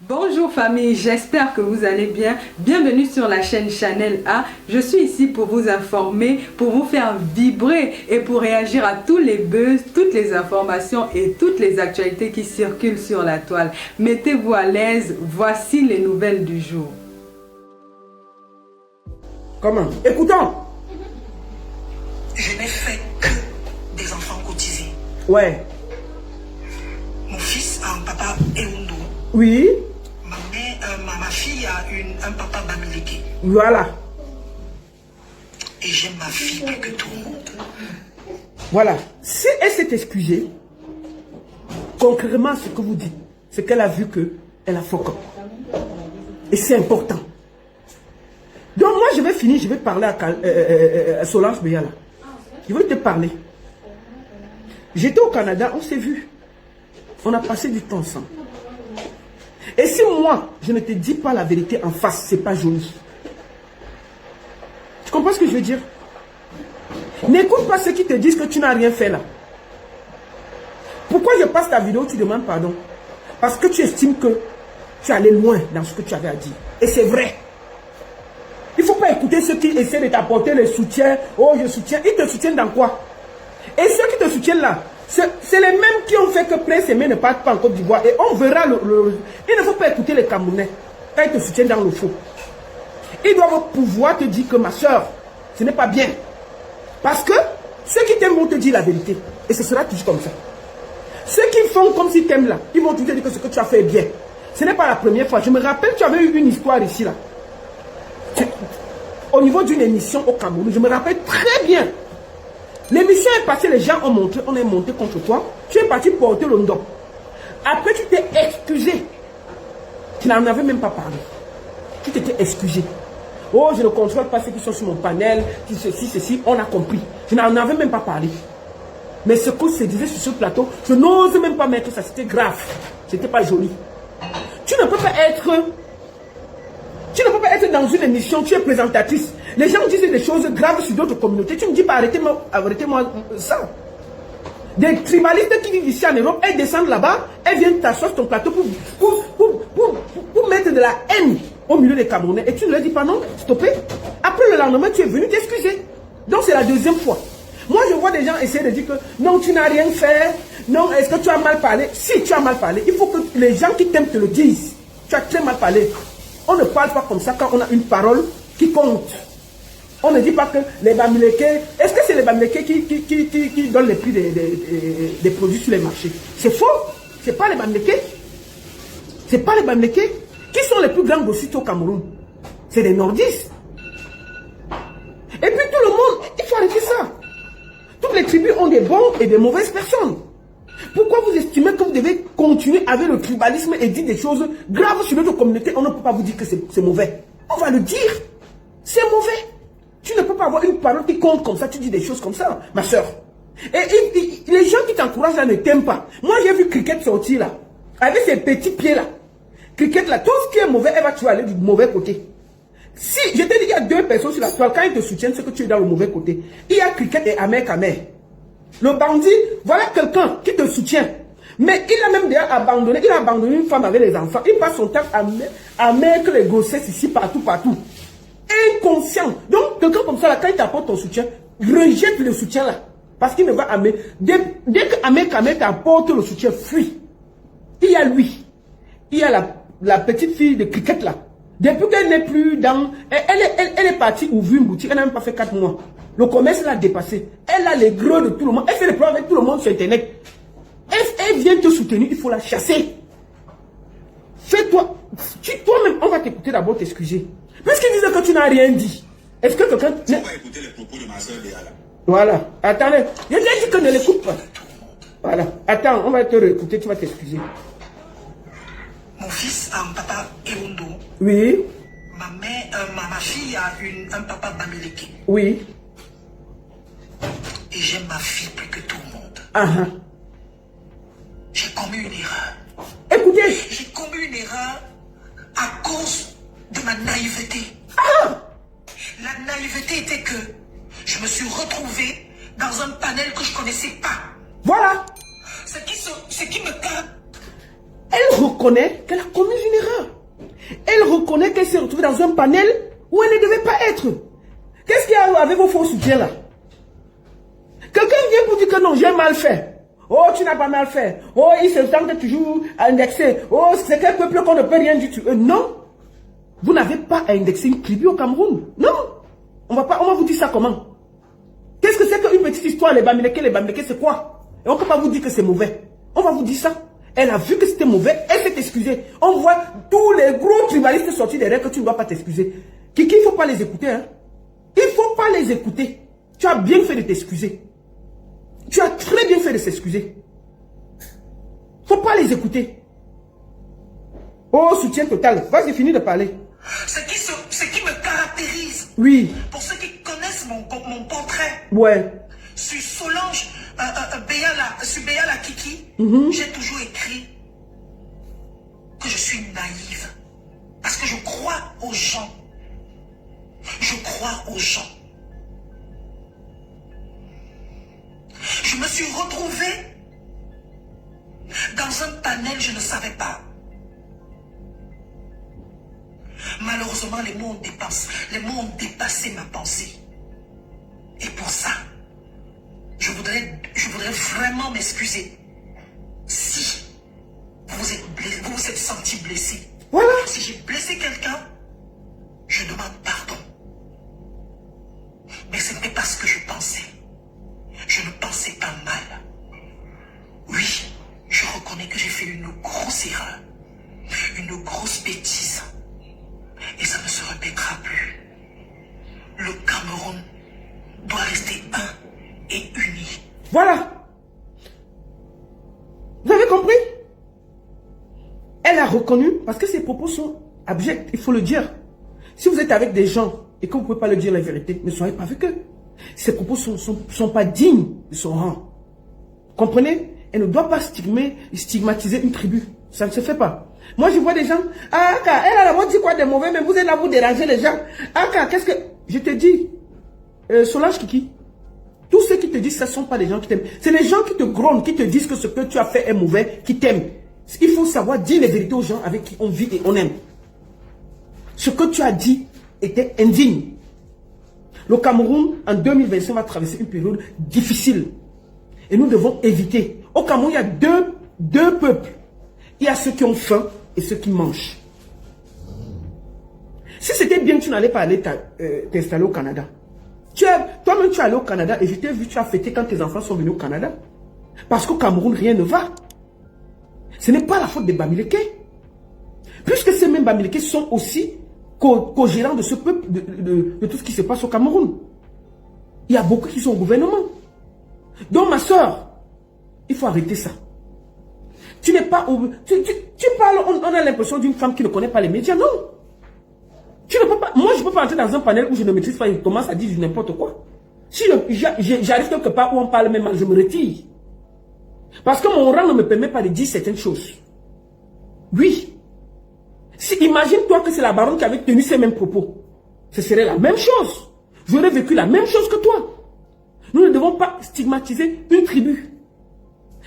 Bonjour famille, j'espère que vous allez bien. Bienvenue sur la chaîne Chanel A. Je suis ici pour vous informer, pour vous faire vibrer et pour réagir à tous les buzz, toutes les informations et toutes les actualités qui circulent sur la toile. Mettez-vous à l'aise, voici les nouvelles du jour. Comment? Écoutons. Je n'ai fait que des enfants cotisés. Ouais. Mon fils a un papa Eondo. Oui. Ma fille a un papa Bamileke. Voilà. Et j'aime ma fille plus que tout le monde. Voilà. Si elle s'est excusée, concrètement ce que vous dites, c'est qu'elle a vu qu'elle a faucon. Et c'est important. Donc moi je vais finir, je vais parler à Solange Béala. Je vais te parler. J'étais au Canada, on s'est vu. On a passé du temps ensemble. Et si moi, je ne te dis pas la vérité en face, c'est pas joli. Tu comprends ce que je veux dire? N'écoute pas ceux qui te disent que tu n'as rien fait là. Pourquoi je passe ta vidéo, tu demandes pardon? Parce que tu estimes que tu es allé loin dans ce que tu avais à dire. Et c'est vrai. Il ne faut pas écouter ceux qui essaient de t'apporter le soutien. Oh, je soutiens. Ils te soutiennent dans quoi? Et ceux qui te soutiennent là, c'est les mêmes qui ont fait que Prince Aimé ne parte pas en Côte d'Ivoire. Et on verra Il ne faut pas écouter les Camerounais quand ils te soutiennent dans le faux. Ils doivent pouvoir te dire que ma soeur, ce n'est pas bien. Parce que ceux qui t'aiment vont te dire la vérité. Et ce sera toujours comme ça. Ceux qui font comme si t'aimes là, ils vont toujours te dire que ce que tu as fait est bien. Ce n'est pas la première fois. Je me rappelle, tu avais eu une histoire ici là. Au niveau d'une émission au Cameroun, je me rappelle très bien. L'émission est passée, les gens ont monté, on est monté contre toi. Tu es parti porter le dos. Après, tu t'es excusé. Tu n'en avais même pas parlé. Tu t'étais excusé. Oh, je ne contrôle pas ceux qui sont sur mon panel, qui ceci, on a compris. Je n'en avais même pas parlé. Mais ce que se disait sur ce plateau, je n'ose même pas mettre ça, c'était grave. C'était pas joli. Tu ne peux pas être dans une émission, tu es présentatrice. Les gens disent des choses graves sur d'autres communautés. Tu me dis pas arrêtez-moi ça. Des tribalistes qui vivent ici en Europe, elles descendent là-bas, elles viennent t'asseoir sur ton plateau pour mettre de la haine au milieu des Camerounais. Et tu ne leur dis pas non, stoppez. Après le lendemain, tu es venu t'excuser. Donc c'est la deuxième fois. Moi, je vois des gens essayer de dire que non, tu n'as rien fait. Non, est-ce que tu as mal parlé? Si tu as mal parlé, il faut que les gens qui t'aiment te le disent. Tu as très mal parlé. On ne parle pas comme ça quand on a une parole qui compte. On ne dit pas que les Bamileke... Est-ce que c'est les Bamileke qui donnent les prix des produits sur les marchés? C'est faux. Ce n'est pas les Bamileke. Ce n'est pas les Bamileke. Qui sont les plus grands grossistes au Cameroun? C'est les nordistes. Et puis tout le monde, il faut arrêter ça. Toutes les tribus ont des bons et des mauvaises personnes. Pourquoi vous estimez que vous devez continuer avec le tribalisme et dire des choses graves sur notre communauté? On ne peut pas vous dire que c'est mauvais. On va le dire. C'est mauvais. Tu ne peux pas avoir une parole qui compte comme ça. Tu dis des choses comme ça, ma soeur. Et les gens qui t'encouragent là ne t'aiment pas. Moi, j'ai vu Cricket sortir là. Avec ses petits pieds là. Cricket là, tout ce qui est mauvais, elle va toujours aller du mauvais côté. Si, je te dis qu'il y a deux personnes sur la toile, quand ils te soutiennent, c'est que tu es dans le mauvais côté. Il y a Cricket et Amer Kamer. Le bandit, voilà quelqu'un qui te soutient. Mais il a même déjà abandonné. Il a abandonné une femme avec les enfants. Il passe son temps à mettre les grossesses ici, partout. Inconscient. Donc, quelqu'un comme ça, là, quand il t'apporte ton soutien, rejette le soutien là. Parce qu'il ne va amener. Dès que Amer Kamer t'apporte le soutien, fuis. Il y a lui. Il y a la petite fille de Cricket là. Depuis qu'elle n'est plus dans... Elle est partie ouvrir une boutique. Elle n'a même pas fait 4 mois. Le commerce l'a dépassé. Elle a les gros de tout le monde. Elle fait les problèmes avec tout le monde sur Internet. Elle vient te soutenir. Il faut la chasser. Fais-toi... Toi-même, on va t'écouter d'abord t'excuser. Puisqu'ils disent que tu n'as rien dit. Est-ce que quelqu'un... Tu vas écouter les propos de ma soeur Léala. Voilà. Attendez. Je t'ai dit que ne l'écoute pas. Voilà. Attends, on va te réécouter. Tu vas t'excuser. Mon fils a un papa Eondo. Oui. Ma fille a un papa Bamileke. Oui. Et j'aime ma fille plus que tout le monde. J'ai commis une erreur. Écoutez. J'ai commis une erreur à cause de ma naïveté. La naïveté était que je me suis retrouvé dans un panel que je ne connaissais pas. Voilà. Ce qui me tape. Elle reconnaît qu'elle a commis une erreur. Elle reconnaît qu'elle s'est retrouvée dans un panel où elle ne devait pas être. Qu'est-ce qu'il y a avec vos faux soutiens là? Quelqu'un vient pour dire que non, j'ai mal fait. Oh, tu n'as pas mal fait. Oh, il se tente toujours à indexer. Oh, c'est quel peuple qu'on ne peut rien du tout. Non. Vous n'avez pas à indexer une tribu au Cameroun. Non. On va vous dire ça comment? Qu'est-ce que c'est qu'une petite histoire, les Bamileke, c'est quoi? Et on ne peut pas vous dire que c'est mauvais. On va vous dire ça. Elle a vu que c'était mauvais, elle s'est excusée. On voit tous les gros tribalistes sortir derrière que tu ne dois pas t'excuser. Kiki, il ne faut pas les écouter. Hein? Il ne faut pas les écouter. Tu as bien fait de t'excuser. Tu as très bien fait de s'excuser. Il ne faut pas les écouter. Oh, soutien total. Vas-y, finis de parler. Ce qui me caractérise. Oui. Pour ceux qui connaissent mon portrait. Ouais. Sur Solange, sur Béala Kiki, j'ai toujours écrit que je suis naïve. Parce que je crois aux gens. Je crois aux gens. Je me suis retrouvée dans un panel, je ne savais pas. Malheureusement, les mots ont dépassé ma pensée. Et pour ça, je voudrais vraiment m'excuser. Si vous vous êtes senti blessé. Voilà. Si j'ai blessé quelqu'un, je demande pardon. Mais ce n'était pas ce que je pensais. Je ne pensais pas mal. Oui, je reconnais que j'ai fait une grosse erreur. Une grosse bêtise. Et ça ne se répétera plus. Le Cameroun doit rester un et uni. Voilà. Vous avez compris? Elle a reconnu, parce que ses propos sont abjects, il faut le dire. Si vous êtes avec des gens et que vous ne pouvez pas leur dire la vérité, ne soyez pas avec eux. Ces propos ne sont pas dignes de son rang. Comprenez? Elle ne doit pas stigmatiser une tribu. Ça ne se fait pas. Moi, je vois des gens, ah, elle a la dit quoi des mauvais, mais vous êtes là, vous dérangez les gens. Ah, qu'est-ce que... Je te dis, Solange Kiki, tous ceux qui te disent ça ne sont pas des gens qui t'aiment. C'est les gens qui te grondent, qui te disent que ce que tu as fait est mauvais, qui t'aiment. Il faut savoir dire les vérités aux gens avec qui on vit et on aime. Ce que tu as dit était indigne. Le Cameroun, en 2025, va traverser une période difficile. Et nous devons éviter. Au Cameroun, il y a deux peuples. Il y a ceux qui ont faim et ceux qui mangent. Si c'était bien que tu n'allais pas aller t'installer au Canada. Toi-même, tu es allé au Canada et je t'ai vu, tu as fêté quand tes enfants sont venus au Canada. Parce qu'au Cameroun, rien ne va. Ce n'est pas la faute des Bamileke. Puisque ces mêmes Bamileke sont aussi co-gérants de ce peuple, de tout ce qui se passe au Cameroun. Il y a beaucoup qui sont au gouvernement. Donc, ma soeur, il faut arrêter ça. Tu n'es pas... Tu parles, on a l'impression d'une femme qui ne connaît pas les médias. Non. Tu ne peux pas... Moi, je ne peux pas entrer dans un panel où je ne maîtrise pas et commence à dire n'importe quoi. Si j'arrive quelque part où on parle même, je me retire. Parce que mon rang ne me permet pas de dire certaines choses. Oui. Imagine-toi que c'est la baronne qui avait tenu ces mêmes propos. Ce serait la même chose. J'aurais vécu la même chose que toi. Nous ne devons pas stigmatiser une tribu.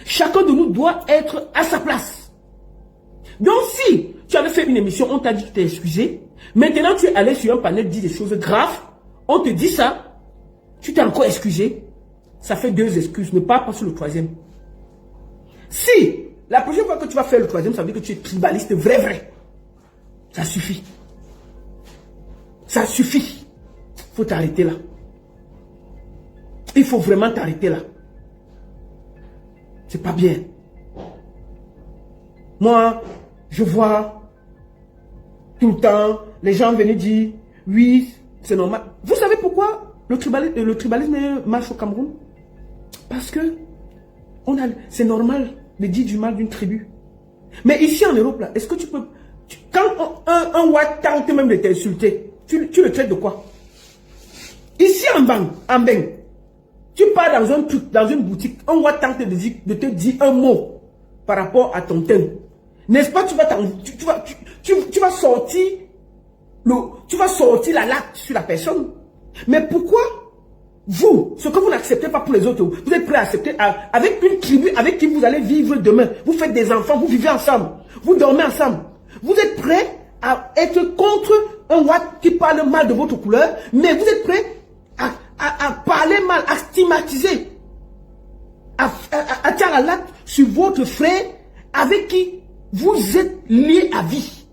Chacun de nous doit être à sa place. Donc si tu avais fait une émission, on t'a dit que tu t'es excusé. Maintenant tu es allé sur un panel, dit des choses graves. On te dit ça. Tu t'es encore excusé. Ça fait 2 excuses. Ne parle pas sur le 3e. Si la prochaine fois que tu vas faire le 3e, ça veut dire que tu es tribaliste vrai. Ça suffit. Ça suffit. Il faut t'arrêter là. Il faut vraiment t'arrêter là. C'est pas bien. Moi, je vois tout le temps les gens venir dire oui, c'est normal. Vous savez pourquoi le tribalisme marche au Cameroun? Parce que c'est normal de dire du mal d'une tribu. Mais ici en Europe, là, est-ce que tu peux... Quand un Ouad tente même de t'insulter, tu le traites de quoi? Ici en Beng, tu pars dans un truc, dans une boutique, un Ouad tente de te dire un mot par rapport à ton thème. N'est-ce pas, tu vas sortir la latte sur la personne. Mais pourquoi vous, ce que vous n'acceptez pas pour les autres, vous êtes prêt à accepter avec une tribu avec qui vous allez vivre demain. Vous faites des enfants, vous vivez ensemble, vous dormez ensemble. Vous êtes prêt à être contre un Watt qui parle mal de votre couleur, mais vous êtes prêt à parler mal, à stigmatiser, à tirer la latte sur votre frère avec qui vous êtes liés à vie.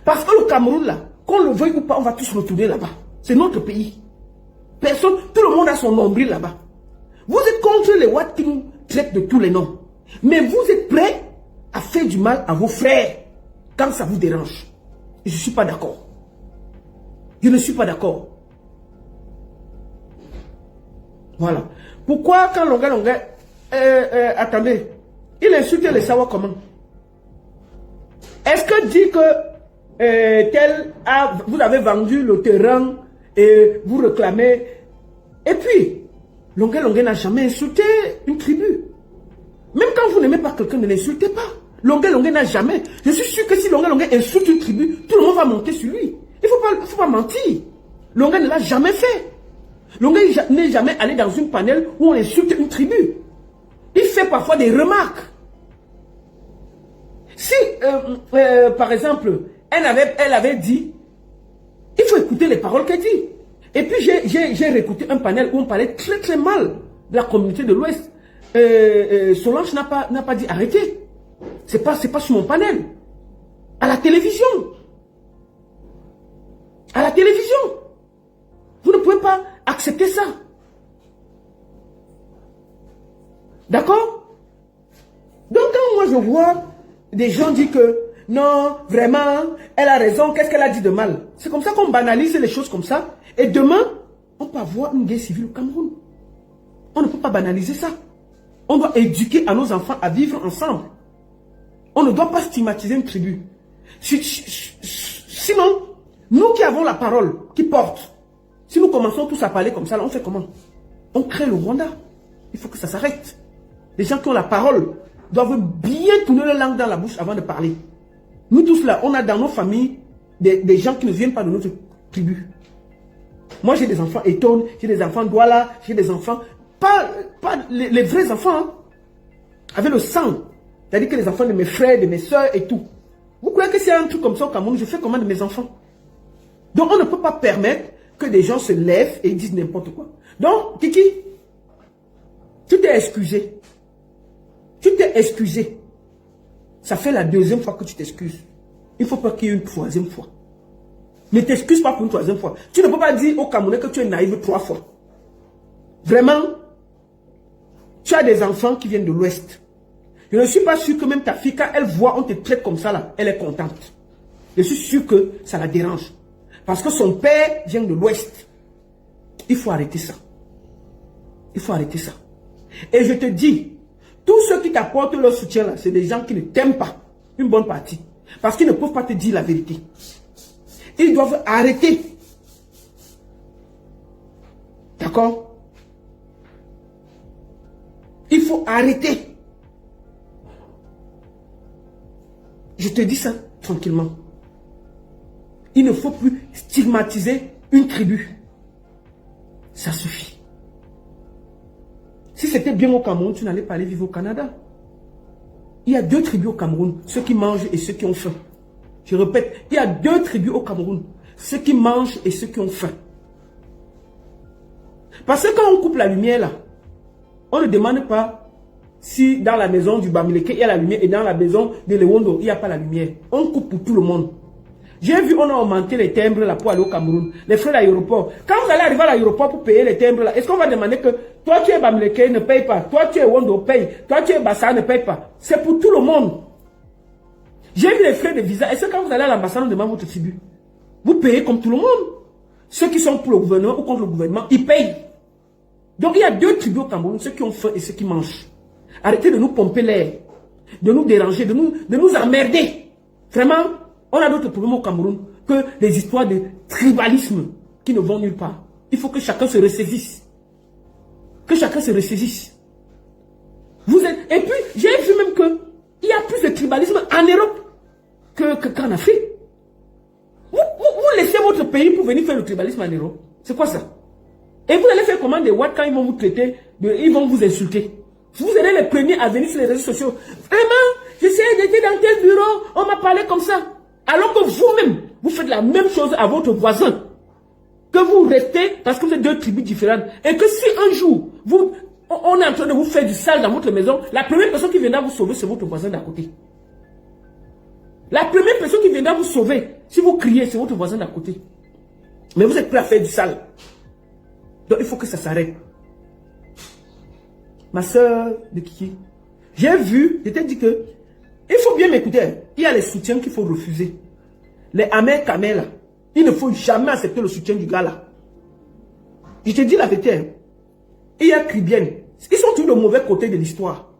Parce que le Cameroun, là, qu'on le veuille ou pas, on va tous retourner là-bas. C'est notre pays. Personne, tout le monde a son nombril là-bas. Vous êtes contre les Watt qui nous traitent de tous les noms. Mais vous êtes prêts à faire du mal à vos frères quand ça vous dérange. Je ne suis pas d'accord. Je ne suis pas d'accord. Voilà. Pourquoi quand Longa, attendez, il insulte les Sawa comment? Est-ce que dit que vous avez vendu le terrain et vous réclamez? Et puis, Longa n'a jamais insulté une tribu. Même quand vous n'aimez pas quelqu'un, ne l'insultez pas. Longa n'a jamais. Je suis sûr que si Longa insulte une tribu, tout le monde va monter sur lui. Il ne faut pas mentir. Longa ne l'a jamais fait. Longa n'est jamais allé dans une panel où on insulte une tribu. Il fait parfois des remarques. Si, par exemple, elle avait dit, il faut écouter les paroles qu'elle dit. Et puis j'ai réécouté un panel où on parlait très très mal de la communauté de l'Ouest. Solange n'a pas dit arrêtez. C'est pas sur mon panel. À la télévision. À la télévision. Vous ne pouvez pas accepter ça. D'accord? Donc quand moi je vois des gens dire que non, vraiment, elle a raison, qu'est-ce qu'elle a dit de mal? C'est comme ça qu'on banalise les choses comme ça. Et demain, on peut avoir une guerre civile au Cameroun. On ne peut pas banaliser ça. On doit éduquer à nos enfants à vivre ensemble. On ne doit pas stigmatiser une tribu. Sinon, nous qui avons la parole, qui porte, si nous commençons tous à parler comme ça, là, on fait comment? On crée le Rwanda. Il faut que ça s'arrête. Les gens qui ont la parole doivent bien tourner leur langue dans la bouche avant de parler. Nous tous là, on a dans nos familles des gens qui ne viennent pas de notre tribu. Moi, j'ai des enfants Eton, j'ai des enfants Douala, j'ai des enfants, pas les vrais enfants, hein, avec le sang. C'est-à-dire que les enfants de mes frères, de mes soeurs et tout. Vous croyez que c'est un truc comme ça au Cameroun, je fais comment de mes enfants? Donc, on ne peut pas permettre que des gens se lèvent et disent n'importe quoi. Donc, Kiki, tu t'es excusé. Tu t'es excusé. Ça fait la deuxième fois que tu t'excuses. Il ne faut pas qu'il y ait une troisième fois. Ne t'excuse pas pour une troisième fois. Tu ne peux pas dire au Camerounais que tu es naïf 3 fois. Vraiment, tu as des enfants qui viennent de l'Ouest. Je ne suis pas sûr que même ta fille, quand elle voit, on te traite comme ça là, elle est contente. Je suis sûr que ça la dérange. Parce que son père vient de l'Ouest. Il faut arrêter ça. Il faut arrêter ça. Et je te dis, tous ceux qui t'apportent leur soutien là, c'est des gens qui ne t'aiment pas. Une bonne partie. Parce qu'ils ne peuvent pas te dire la vérité. Ils doivent arrêter. D'accord? Il faut arrêter. Je te dis ça tranquillement. Il ne faut plus stigmatiser une tribu. Ça suffit. Si c'était bien au Cameroun, tu n'allais pas aller vivre au Canada. Il y a 2 tribus au Cameroun, ceux qui mangent et ceux qui ont faim. Je répète, il y a 2 tribus au Cameroun, ceux qui mangent et ceux qui ont faim. Parce que quand on coupe la lumière là, on ne demande pas si dans la maison du Bamileke il y a la lumière et dans la maison de Lewondo il n'y a pas la lumière. On coupe pour tout le monde. J'ai vu, on a augmenté les timbres là pour aller au Cameroun. Les frais d'aéroport. Quand vous allez arriver à l'aéroport pour payer les timbres là, est-ce qu'on va demander que toi tu es Bamileke, ne paye pas. Toi tu es Wondo, paye. Toi tu es Bassa, ne paye pas. C'est pour tout le monde. J'ai vu les frais de visa. Est-ce que quand vous allez à l'ambassade, on demande votre tribu? Vous payez comme tout le monde. Ceux qui sont pour le gouvernement ou contre le gouvernement, ils payent. Donc il y a 2 tribus au Cameroun, ceux qui ont faim et ceux qui mangent. Arrêtez de nous pomper l'air, de nous déranger, de nous emmerder. Vraiment, on a d'autres problèmes au Cameroun que des histoires de tribalisme qui ne vont nulle part. Il faut que chacun se ressaisisse. Que chacun se ressaisisse. Et puis, j'ai vu même qu'il y a plus de tribalisme en Europe qu'en Afrique. Vous laissez votre pays pour venir faire le tribalisme en Europe. C'est quoi ça? Et vous allez faire comment des Watt quand ils vont vous traiter, ils vont vous insulter. Vous serez les premiers à venir sur les réseaux sociaux. Vraiment, j'essaie d'être dans tel bureau, on m'a parlé comme ça. Alors que vous-même, vous faites la même chose à votre voisin. Que vous restez parce que vous êtes deux tribus différentes. Et que si un jour, on est en train de vous faire du sale dans votre maison, la première personne qui viendra vous sauver, c'est votre voisin d'à côté. La première personne qui viendra vous sauver, si vous criez, c'est votre voisin d'à côté. Mais vous êtes prêt à faire du sale. Donc il faut que ça s'arrête. Ma soeur de Kiki, j'ai vu, je t'ai dit que il faut bien m'écouter. Il y a les soutiens qu'il faut refuser. Les amers camels là. Il ne faut jamais accepter le soutien du gars là. Je te dis la vérité. Il y a Cribienne. Ils sont tous de mauvais côté de l'histoire.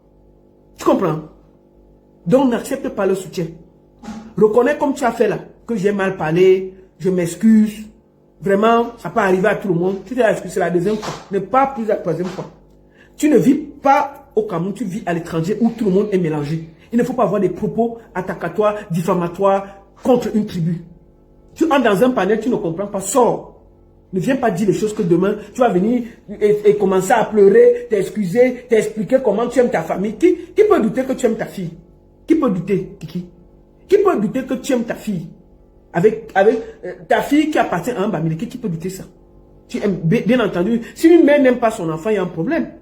Tu comprends? Donc n'accepte pas le soutien. Reconnais comme tu as fait là, que j'ai mal parlé, je m'excuse. Vraiment, ça peut arriver à tout le monde. Tu t'es excusé, c'est la deuxième fois. Ne pas plus la troisième fois. Tu ne vis pas au Cameroun, tu vis à l'étranger où tout le monde est mélangé. Il ne faut pas avoir des propos attacatoires, diffamatoires contre une tribu. Tu entres dans un panel, tu ne comprends pas, sors. Ne viens pas dire les choses que demain, tu vas venir et commencer à pleurer, t'excuser, t'expliquer comment tu aimes ta famille. Qui peut douter que tu aimes ta fille? Qui peut douter, Kiki? Qui peut douter que tu aimes ta fille? Avec ta fille qui appartient à un Bamileke, qui peut douter ça? Tu aimes, bien entendu, si une mère n'aime pas son enfant, il y a un problème.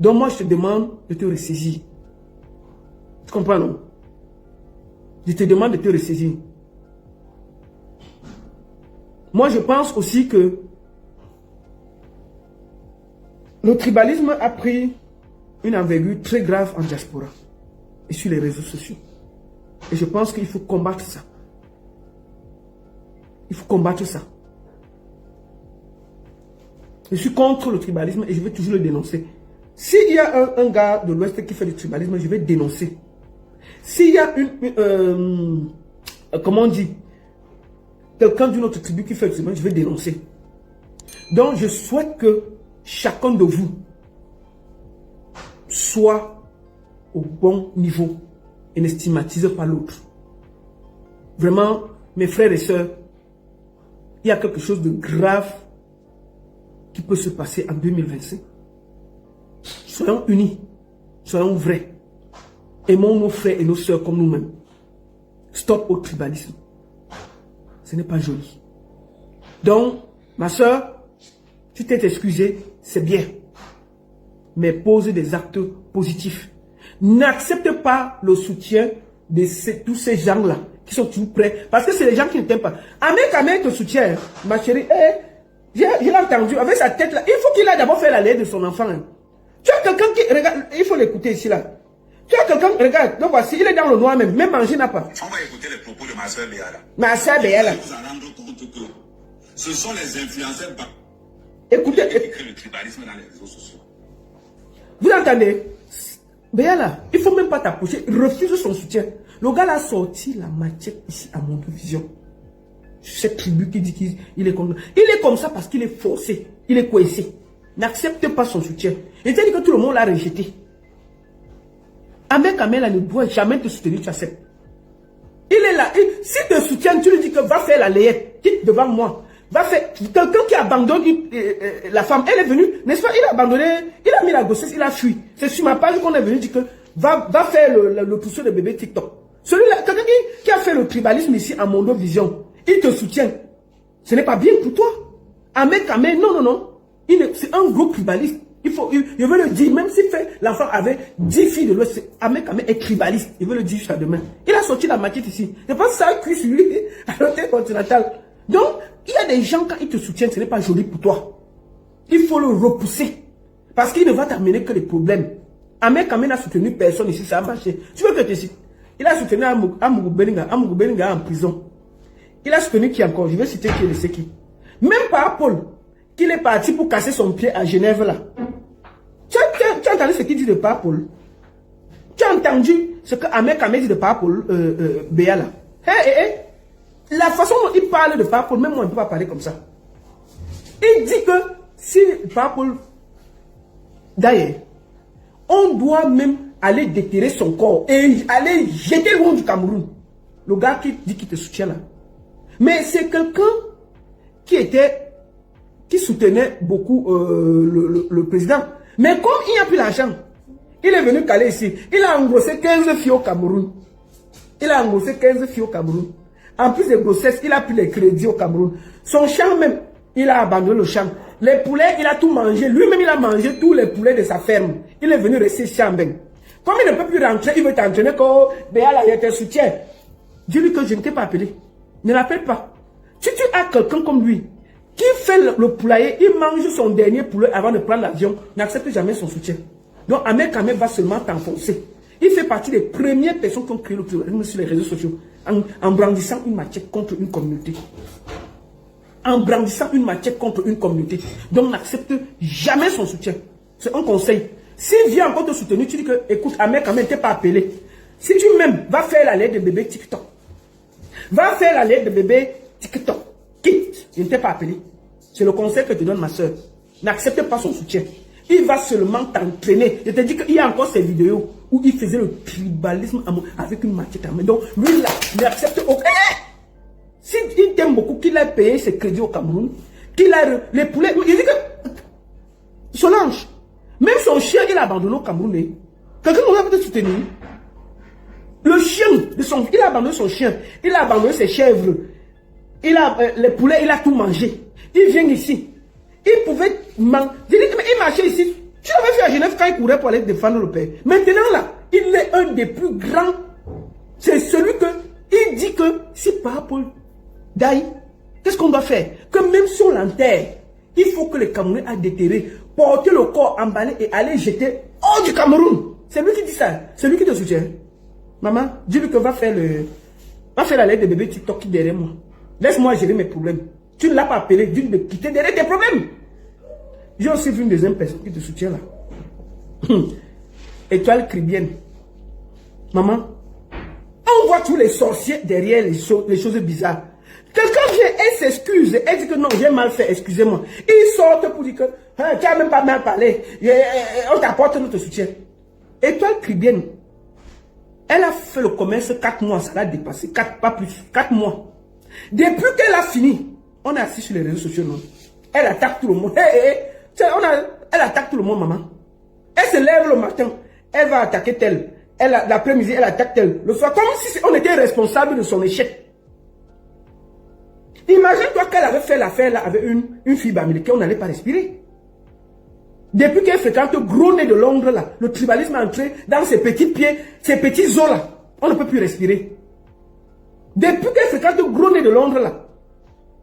Donc moi, je te demande de te ressaisir. Tu comprends, non? Je te demande de te ressaisir. Moi, je pense aussi que le tribalisme a pris une envergure très grave en diaspora et sur les réseaux sociaux. Et je pense qu'il faut combattre ça. Il faut combattre ça. Je suis contre le tribalisme et je vais toujours le dénoncer. S'il y a un gars de l'Ouest qui fait du tribalisme, je vais dénoncer. S'il y a comment on dit, quelqu'un d'une autre tribu qui fait du tribalisme, je vais dénoncer. Donc je souhaite que chacun de vous soit au bon niveau et ne stigmatise pas l'autre. Vraiment, mes frères et sœurs, il y a quelque chose de grave qui peut se passer en 2025. Soyons unis, soyons vrais. Aimons nos frères et nos sœurs comme nous-mêmes. Stop au tribalisme. Ce n'est pas joli. Donc, ma sœur, tu t'es excusée, c'est bien. Mais pose des actes positifs. N'accepte pas le soutien de tous ces gens-là qui sont toujours prêts. Parce que c'est les gens qui ne t'aiment pas. Ahmed te soutient, ma chérie. J'ai entendu avec sa tête là. Il faut qu'il aille d'abord faire la lettre de son enfant. Tu as quelqu'un qui... Regarde, il faut l'écouter ici là. Tu as quelqu'un, regarde, donc voici, il est dans le noir même manger n'a pas. On va écouter les propos de ma soeur Béala. Ma soeur Béala. Vous en rendre compte que ce sont les influenceurs Écoutez, qui créent le tribalisme dans les réseaux sociaux. Vous entendez? Béala, il ne faut même pas t'approcher, refuse son soutien. Le gars a sorti la machette ici à mon vision. Cette tribu qui dit qu'il est comme ça. Il est comme ça parce qu'il est forcé, il est coincé. N'accepte pas son soutien. Et tu as dit que tout le monde l'a rejeté. Ahmed Kamel ne doit jamais te soutenir, tu acceptes. Il est là. Si tu te soutiens, tu lui dis que va faire la layette. Quitte devant moi. Va faire. Quelqu'un qui abandonne la femme, elle est venue, n'est-ce pas? Il a abandonné, il a mis la grossesse, il a fui. C'est sur ma page qu'on est venu dire que va faire le trousseau de bébé TikTok. Celui-là, quelqu'un qui a fait le tribalisme ici à Mondo Vision, il te soutient. Ce n'est pas bien pour toi. Ahmed Kamel, non. C'est un gros tribaliste. Je veux le dire, même si l'enfant avait 10 filles de l'Ouest, Ahmed Kamel est tribaliste. Je veux le dire jusqu'à demain. Il a sorti la machette ici. Je pense que ça a cuit sur lui à l'hôtel continental. Donc, il y a des gens, quand ils te soutiennent, ce n'est pas joli pour toi. Il faut le repousser. Parce qu'il ne va t'amener que des problèmes. Ahmed Kamel n'a soutenu personne ici, ça a marché. Tu veux que je te cite? Il a soutenu Amougou Belinga. Amougou Belinga en prison. Il a soutenu qui encore? Je vais citer qui et c'est qui. Même par Paul, qu'il est parti pour casser son pied à Genève là. Tu as entendu ce qu'il dit de Papa Paul? Tu as entendu ce que Ahmed Kamel dit de Papa Paul Béala? La façon dont il parle de Papa Paul, même moi, on ne peut pas parler comme ça. Il dit que si Papa Paul, d'ailleurs, on doit même aller déterrer son corps et aller jeter loin du Cameroun. Le gars qui dit qu'il te soutient là. Mais c'est quelqu'un qui soutenait beaucoup le président. Mais comme il n'y a plus l'argent, il est venu caler ici. Il a engrossé 15 filles au Cameroun. Il a engrossé 15 filles au Cameroun. En plus de grossesse, il a pris les crédits au Cameroun. Son champ même, il a abandonné le champ. Les poulets, il a tout mangé. Lui-même, il a mangé tous les poulets de sa ferme. Il est venu rester chambeng. Comme il ne peut plus rentrer, il veut t'entraîner quand Béala te soutient. Dis-lui que je ne t'ai pas appelé. Ne l'appelle pas. Si tu as quelqu'un comme lui, qui fait le poulailler, il mange son dernier poulet avant de prendre l'avion, n'accepte jamais son soutien. Donc, Ahmed Kamel va seulement t'enfoncer. Il fait partie des premières personnes qui ont créé le pluralisme sur les réseaux sociaux, en brandissant une machette contre une communauté. En brandissant une machette contre une communauté. Donc, n'accepte jamais son soutien. C'est un conseil. S'il vient encore te soutenir, tu dis que, écoute, Ahmed Kamel ne t'est pas appelé. Si tu m'aimes, va faire la lettre de bébé TikTok. Va faire la lettre de bébé TikTok. Quitte, je ne t'ai pas appelé. C'est le conseil que te donne ma soeur. N'accepte pas son soutien. Il va seulement t'entraîner. Je te dis qu'il y a encore ces vidéos où il faisait le tribalisme avec une machette à main. Donc, lui là, il n'accepte aucun. S'il t'aime beaucoup, qu'il a payé ses crédits au Cameroun, qu'il a les poulets. Il dit que Solange, même son chien, il a abandonné au Cameroun. Quelqu'un m'aurait peut-être soutenu. Le chien, il a abandonné son chien, il a abandonné ses chèvres, il a les poulets, il a tout mangé. Il vient ici. Il pouvait manger. Il marchait ici. Tu l'avais fait à Genève quand il courait pour aller défendre le père. Maintenant là, il est un des plus grands. C'est celui que il dit que si par Paul Daï, qu'est-ce qu'on doit faire? Que même si on l'enterre, il faut que les Camerounais aient déterré, porter le corps emballé et aller jeter hors du Cameroun. C'est lui qui dit ça. C'est lui qui te soutient. Maman, dis-lui que va faire la lettre de bébé TikTok qui est derrière moi. Laisse-moi gérer mes problèmes. Tu ne l'as pas appelé, dis-lui de quitter derrière tes problèmes. J'ai aussi vu une deuxième personne qui te soutient là. Étoile Cribienne. Maman, on voit tous les sorciers derrière les choses bizarres. Quelqu'un vient et s'excuse. Elle dit que non, j'ai mal fait, excusez-moi. Ils sortent pour dire que hein, tu n'as même pas mal parlé. On t'apporte notre soutien. Étoile Cribienne. Elle a fait le commerce 4 mois, ça l'a dépassé. 4, pas plus, 4 mois. Depuis qu'elle a fini, on est assis sur les réseaux sociaux, non? Elle attaque tout le monde. Elle attaque tout le monde, maman. Elle se lève le matin, elle va attaquer tel. L'après-midi, elle attaque tel. Le soir, comme si on était responsable de son échec. Imagine-toi qu'elle avait fait l'affaire là avec une fille américaine, on n'allait pas respirer. Depuis qu'elle fréquente gros nez de Londres là, le tribalisme est entré dans ses petits pieds, ses petits os là, on ne peut plus respirer. Depuis qu'elle fréquente gros nez de Londres là,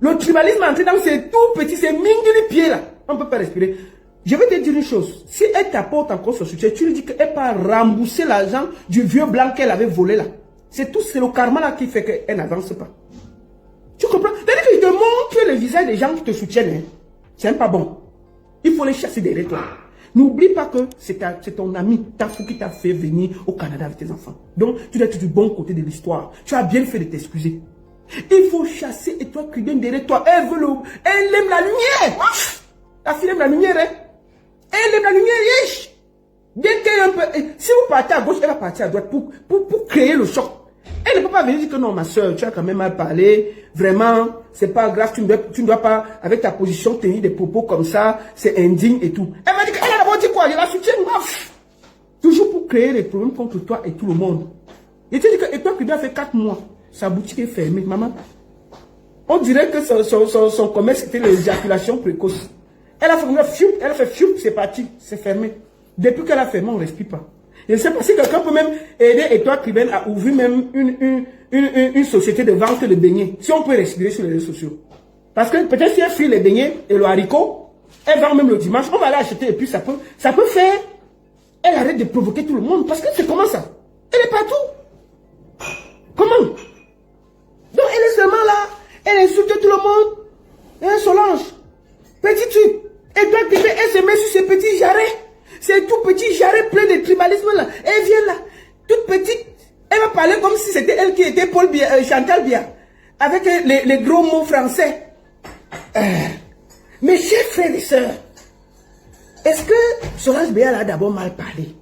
le tribalisme est entré dans ses tout petits, ses mingili pieds là, on ne peut pas respirer. Je vais te dire une chose, si elle t'apporte encore ce soutien, tu lui dis qu'elle peut rembourser l'argent du vieux blanc qu'elle avait volé là. C'est tout, c'est le karma là qui fait qu'elle n'avance pas. Tu comprends? C'est-à-dire qu'il te montre le visage des gens qui te soutiennent. Hein. C'est même pas bon. Il faut les chasser derrière toi. N'oublie pas que c'est ton ami, ta fou qui t'a fait venir au Canada avec tes enfants. Donc, tu dois être du bon côté de l'histoire. Tu as bien fait de t'excuser. Il faut chasser et toi qui viens derrière toi. Elle aime la lumière. La fille aime la lumière. Hein? Elle aime la lumière. Dès qu'elle est un peu... Si vous partez à gauche, elle va partir à droite pour créer le choc. Elle ne peut pas venir dire que non, ma soeur, tu as quand même mal parlé. Vraiment, c'est pas grave, tu ne dois pas, avec ta position, tenir des propos comme ça. C'est indigne et tout. Elle m'a dit qu'elle a d'abord dit quoi? Je la soutiens, toujours pour créer des problèmes contre toi et tout le monde. Et tu dis que, et toi qui dois faire 4 mois, sa boutique est fermée, maman. On dirait que son commerce, c'était l'éjaculation précoce. Elle a fait fiou, c'est parti, c'est fermé. Depuis qu'elle a fermé, on ne respire pas. Je ne sais pas si quelqu'un peut même aider Étoile Cribienne à ouvrir même une société de vente de beignets. Si on peut respirer sur les réseaux sociaux. Parce que peut-être si elle frit les beignets et le haricot, elle vend même le dimanche, on va aller acheter et puis ça peut faire. Elle arrête de provoquer tout le monde. Parce que c'est comment ça? Elle est partout. Comment? Donc elle est seulement là. Elle insulte tout le monde. Hein, Solange. Petit truc. Étoile Cribienne, elle se met sur ses petits jarrets. C'est tout petit jarret plein de tribalisme là. Elle vient là, toute petite. Elle va parler comme si c'était elle qui était Chantal Bia. Avec les gros mots français. Mes chers frères et sœurs, est-ce que Solange Béal a d'abord mal parlé?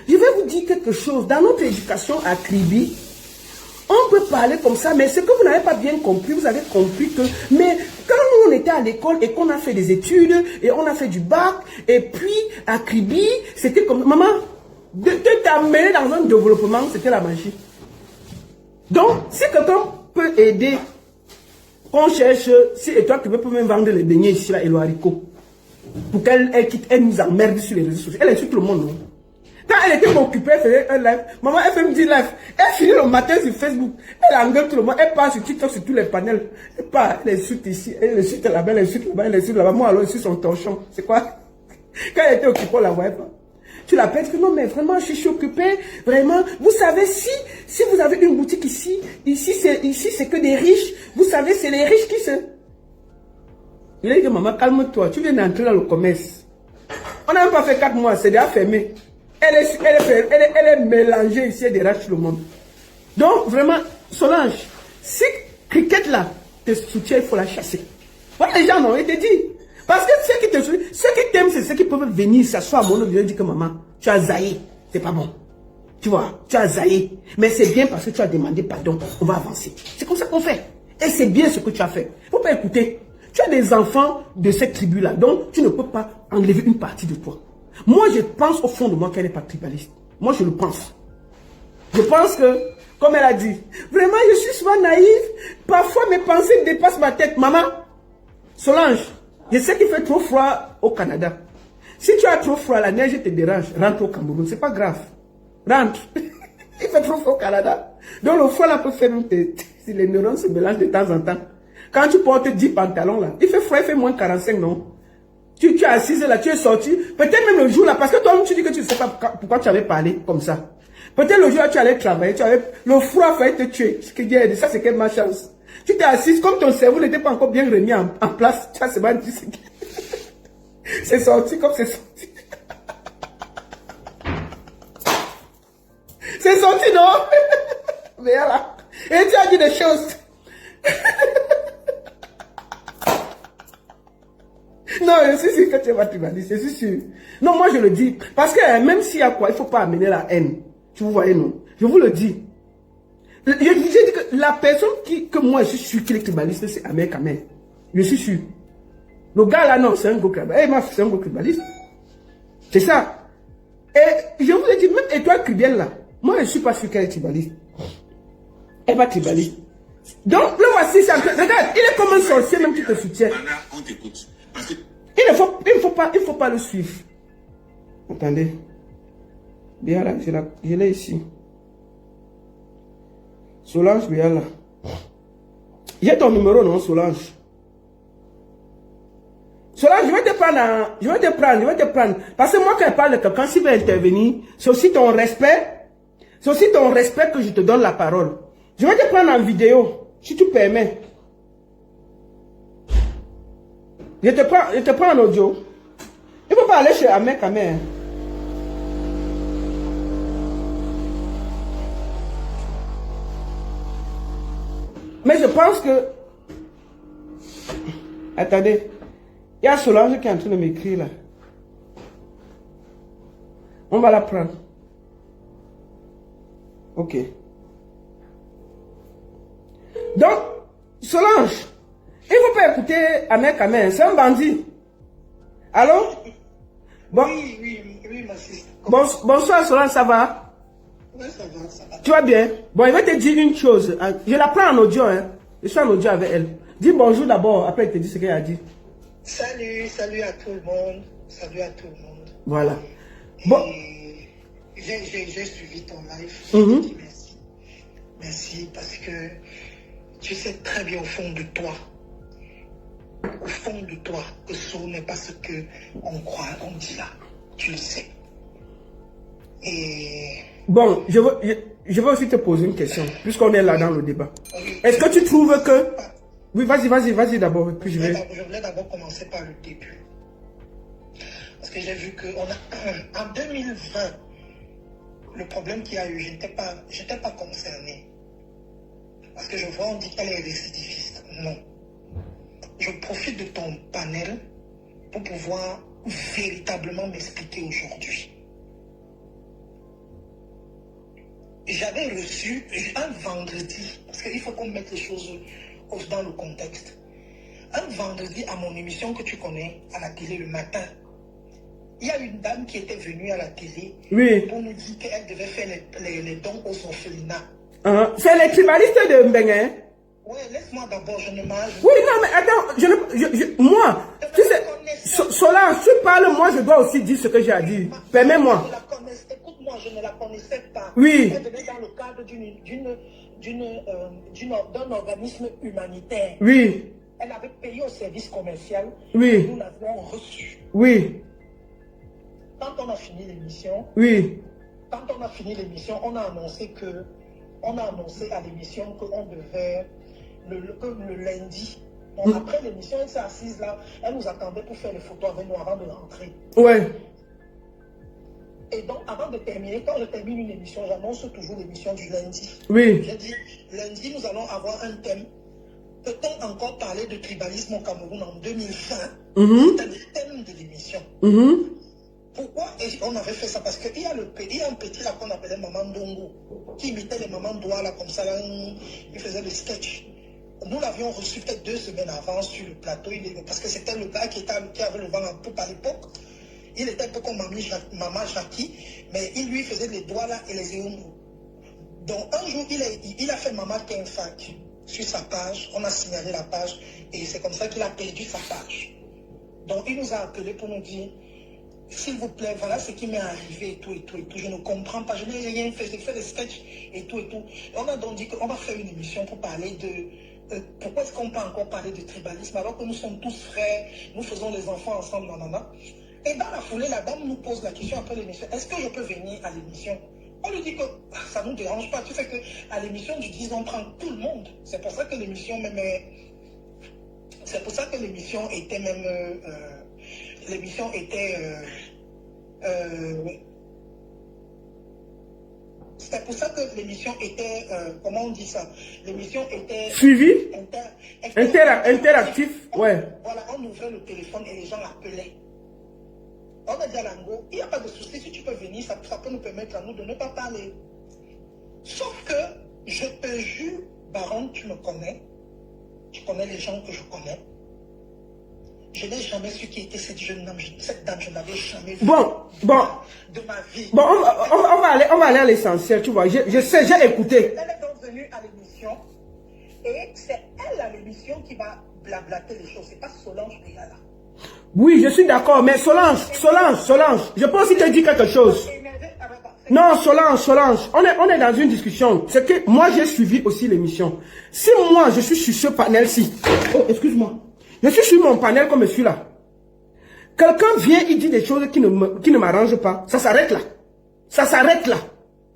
Je vais vous dire quelque chose. Dans notre éducation à Kribi, on peut parler comme ça, mais ce que vous n'avez pas bien compris, vous avez compris que... Mais quand nous, on était à l'école et qu'on a fait des études, et on a fait du bac, et puis à Kribi, c'était comme... Maman, de t'amener dans un développement, c'était la magie. Donc, si quelqu'un peut aider, qu'on cherche, si et toi tu peux même vendre les beignets ici là et le haricot, pour qu'elle elle nous emmerde sur les réseaux sociaux. Elle insulte tout le monde, non? Quand elle était occupée, elle faisait un live. Maman, elle fait un petit live. Elle finit le matin sur Facebook. Elle engueule tout le monde. Elle part sur TikTok, sur tous les panels. Elle part, elle insulte ici, elle insulte là-bas, elle insulte là-bas, elle insulte là-bas. Moi, alors, ici, son torchon. C'est quoi? Quand elle était occupée, on la voyait pas. Tu l'appelles, que non, mais vraiment, je suis occupée. Vraiment, vous savez, si vous avez une boutique ici c'est que des riches. Vous savez, c'est les riches qui se... Il a dit, maman, calme-toi. Tu viens d'entrer dans le commerce. On n'a même pas fait 4 mois, c'est déjà fermé. Elle est mélangée ici, elle dérange le monde. Donc, vraiment, Solange, si Cricket là te soutient, il faut la chasser. Voilà, les gens ont été dit. Parce que ceux qui te soutiennent, ceux qui t'aiment, c'est ceux qui peuvent venir s'asseoir à mon nom et dire que maman, tu as zaï, c'est pas bon. Tu vois, tu as zaï. Mais c'est bien parce que tu as demandé pardon, on va avancer. C'est comme ça qu'on fait. Et c'est bien ce que tu as fait. Il ne faut pas écouter. Tu as des enfants de cette tribu-là, donc tu ne peux pas enlever une partie de toi. Moi, je pense au fond de moi qu'elle n'est pas tribaliste. Moi, je le pense. Je pense que, comme elle a dit, vraiment, je suis souvent naïve. Parfois, mes pensées dépassent ma tête. Maman, Solange, je sais qu'il fait trop froid au Canada. Si tu as trop froid, la neige te dérange. Rentre au Cameroun, c'est pas grave. Rentre. Il fait trop froid au Canada. Donc, le froid là peut faire si les neurones se mélangent de temps en temps. Quand tu portes 10 pantalons là, il fait froid, il fait moins 45, non? Tu es assise là, tu es sorti. Peut-être même le jour là, parce que toi-même tu dis que tu ne sais pas pourquoi tu avais parlé comme ça. Peut-être le jour là, tu allais travailler, le froid a failli te tuer. Ça, c'est quelle malchance. Tu t'es assise, comme ton cerveau n'était pas encore bien remis en place. Tu as seulement dit c'est sorti comme c'est sorti. C'est sorti, non? Mais là. Et tu as dit des choses. Non, je suis sûr que tu vas tribaliste, je suis sûr. Non, moi je le dis. Parce que même s'il y a quoi, il ne faut pas amener la haine. Tu vous voyez, non? Je vous le dis. Je dis que la personne que moi je suis sûr qu'il est tribaliste, c'est Ahmed Kamel. Je suis sûr. Le gars là, non, c'est un gros tribaliste. Eh, c'est un gros tribaliste. C'est ça. Et je vous le dis, même Étoile Cribiel là, moi je ne suis pas sûr qu'elle est tribaliste. Elle n'est pas tribaliste. Donc, le voici, regarde, il est comme un sorcier même qui te soutient. On t'écoute. Parce que... Il ne faut pas le suivre. Attendez. Bien là, je l'ai ici. Solange, bien là. J'ai ton numéro, non, Solange? Solange, je vais te prendre. Parce que moi, quand je parle de quelqu'un, s'il veut intervenir, c'est aussi ton respect. C'est aussi ton respect que je te donne la parole. Je vais te prendre en vidéo, si tu permets. Je te prends en audio. Il ne faut pas aller chez Ahmed Kamel. Mais je pense que... Attendez. Il y a Solange qui est en train de m'écrire là. On va la prendre. Ok. Donc, Solange, il ne faut pas écouter Ahmed Kamel, c'est un bandit. Allô? Bon. Oui, ma fille. Bonsoir Solange, ça va? Oui, ça va. Tu vas bien? Bon, il va te dire une chose. Je la prends en audio, hein. Je suis en audio avec elle. Dis bonjour d'abord, après il te dit ce qu'elle a dit. Salut à tout le monde. Salut à tout le monde. Voilà. Bon. J'ai suivi ton live. Je te dis merci. Merci parce que tu sais très bien au fond de toi, que ce n'est pas ce qu'on croit, on dit là. Tu le sais. Et... Bon, je veux aussi te poser une question, puisqu'on est là dans le débat. Est-ce que tu trouves que... Oui, vas-y d'abord, puis je vais... Je voulais d'abord commencer par le début. Parce que j'ai vu qu'en 2020, le problème qu'il y a eu, je n'étais pas concerné. Parce que je vois, on dit qu'elle est récidiviste. Non. Je profite de ton panel pour pouvoir véritablement m'expliquer aujourd'hui. J'avais reçu un vendredi, parce qu'il faut qu'on mette les choses dans le contexte. Un vendredi à mon émission que tu connais, à la télé le matin, il y a une dame qui était venue à la télé pour nous dire qu'elle devait faire les dons aux orphelinats. C'est les tribalistes de Mbengue. Oui, laisse-moi d'abord, je ne mange. Oui, non, mais attends, moi, tu sais, Solange, tu parles, moi je dois aussi dire ce que j'ai à dire. Permets-moi. Écoute-moi, je ne la connaissais pas. Oui. Elle venait dans le cadre d'un organisme humanitaire. Oui. Elle avait payé au service commercial. Oui. Nous l'avions reçu. Oui. Quand on a fini l'émission, Oui. On a annoncé à l'émission qu'on devait le lundi. Donc, après l'émission, elle s'est assise là, elle nous attendait pour faire les photos avec nous avant de rentrer. Ouais. Et donc, avant de terminer, quand je termine une émission, j'annonce toujours l'émission du lundi. Oui. J'ai dit, lundi, nous allons avoir un thème. Peut-on encore parler de tribalisme au Cameroun en 2020? C'était le thème de l'émission. Pourquoi on avait fait ça? Parce qu'il y a un petit là qu'on appelait Maman Dongo, qui imitait les Mamans Doua là, comme ça, là, il faisait le sketch. Nous l'avions reçu peut-être 2 semaines avant sur le plateau, parce que c'était le gars qui avait le vent en poupe à l'époque. Il était un peu comme Maman Jackie, mais il lui faisait les doigts là et les éongos. Donc un jour, il a fait Maman Kenfak sur sa page, on a signalé la page, et c'est comme ça qu'il a perdu sa page. Donc il nous a appelé pour nous dire, s'il vous plaît, voilà ce qui m'est arrivé et tout, je ne comprends pas, je n'ai rien fait, j'ai fait des sketchs et tout. Et on a donc dit qu'on va faire une émission pour parler de... pourquoi est-ce qu'on peut encore parler de tribalisme alors que nous sommes tous frères, nous faisons les enfants ensemble, nanana. Et dans la foulée, la dame nous pose la question après l'émission, est-ce que je peux venir à l'émission? On lui dit que ça ne nous dérange pas, tu sais qu'à l'émission du 10, on prend tout le monde. C'est pour ça que l'émission même... C'est pour ça que l'émission était même... l'émission était... oui. C'est pour ça que l'émission était... comment on dit ça? L'émission était... Suivi? Interactif, ouais. Voilà, on ouvrait le téléphone et les gens appelaient. On a dit à Lango, il n'y a pas de souci, si tu peux venir, ça peut nous permettre à nous de ne pas parler. Sauf que, je te jure, Baron, tu me connais, tu connais les gens que je connais. Je n'ai jamais su qui était cette jeune dame, je n'avais jamais vu de ma vie. Bon, on va aller à l'essentiel, tu vois. Je sais, j'ai écouté. Elle est donc venue à l'émission, et c'est elle à l'émission qui va blablater les choses, c'est pas Solange qui est là. Oui, je suis d'accord, mais Solange, je peux aussi te dire quelque chose. Non, Solange, on est dans une discussion. C'est que moi, j'ai suivi aussi l'émission. Si moi, je suis sur ce panel-ci, oh, excuse-moi, je suis sur mon panel comme je suis là. Quelqu'un vient, il dit des choses qui ne m'arrangent pas. Ça s'arrête là. Ça s'arrête là.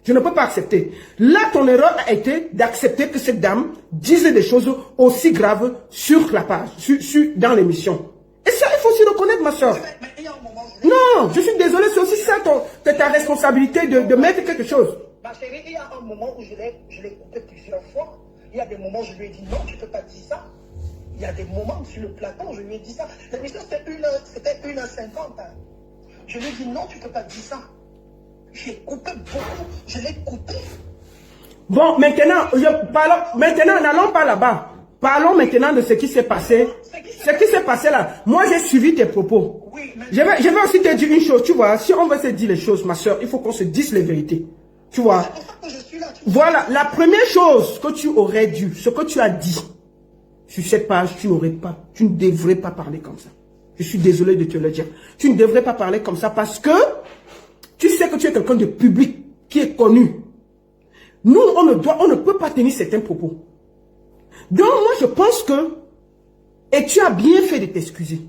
Je ne peux pas accepter. Là, ton erreur a été d'accepter que cette dame dise des choses aussi graves sur la page, dans l'émission. Et ça, il faut aussi reconnaître, ma soeur. Non, je suis désolé, c'est aussi ça ta responsabilité de mettre quelque chose. Ma chérie, il y a un moment où je l'ai coupé plusieurs fois. Il y a des moments où je lui ai dit non, tu ne peux pas dire ça. Il y a des moments sur le plateau où je lui ai dit ça. L'émission, c'était 1h50. Hein. Je lui ai dit non, tu ne peux pas dire ça. J'ai coupé beaucoup. Je l'ai coupé. Bon, maintenant, n'allons pas là-bas. Parlons maintenant de ce qui s'est passé. Ce qui s'est passé là. Moi, j'ai suivi tes propos. Oui, je vais aussi te dire une chose. Tu vois, si on veut se dire les choses, ma soeur, il faut qu'on se dise les vérités. Tu vois. Voilà, la première chose que tu aurais dû, ce que tu as dit sur cette page, tu ne devrais pas parler comme ça. Je suis désolé de te le dire. Tu ne devrais pas parler comme ça parce que tu sais que tu es quelqu'un de public, qui est connu. Nous, on ne peut pas tenir certains propos. Donc, moi, je pense que, et tu as bien fait de t'excuser.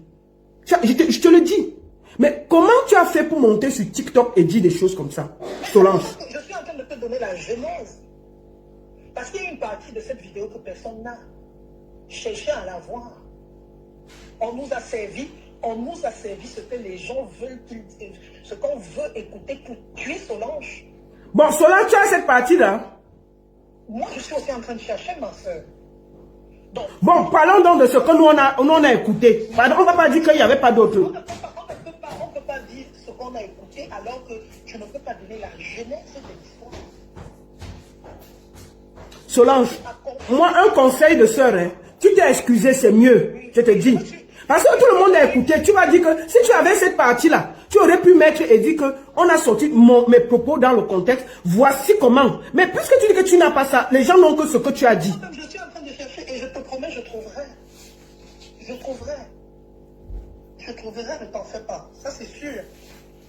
Je te le dis. Mais comment tu as fait pour monter sur TikTok et dire des choses comme ça, Solange? Je suis en train de te donner la genèse. Parce qu'il y a une partie de cette vidéo que personne n'a cherché à la voir. On nous a servi ce que les gens veulent, ce qu'on veut écouter pour tuer Solange. Bon, Solange, tu as cette partie-là. Moi, je suis aussi en train de chercher ma soeur. Donc, bon, parlons donc de ce que nous on a écouté. Pardon, on ne va pas dire qu'il n'y avait pas d'autre. On ne peut pas dire ce qu'on a écouté alors que tu ne peux pas donner la genèse de l'histoire. Solange, moi, un conseil de sœur, hein, tu t'es excusé, c'est mieux, je te dis. Parce que tout le monde a écouté. Tu vas dire que si tu avais cette partie-là, tu aurais pu mettre et dire que on a sorti mes propos dans le contexte. Voici comment. Mais puisque tu dis que tu n'as pas ça, les gens n'ont que ce que tu as dit. Je suis en train de chercher et je te promets, je trouverai. Je trouverai. Je trouverai, ne t'en fais pas. Ça, c'est sûr.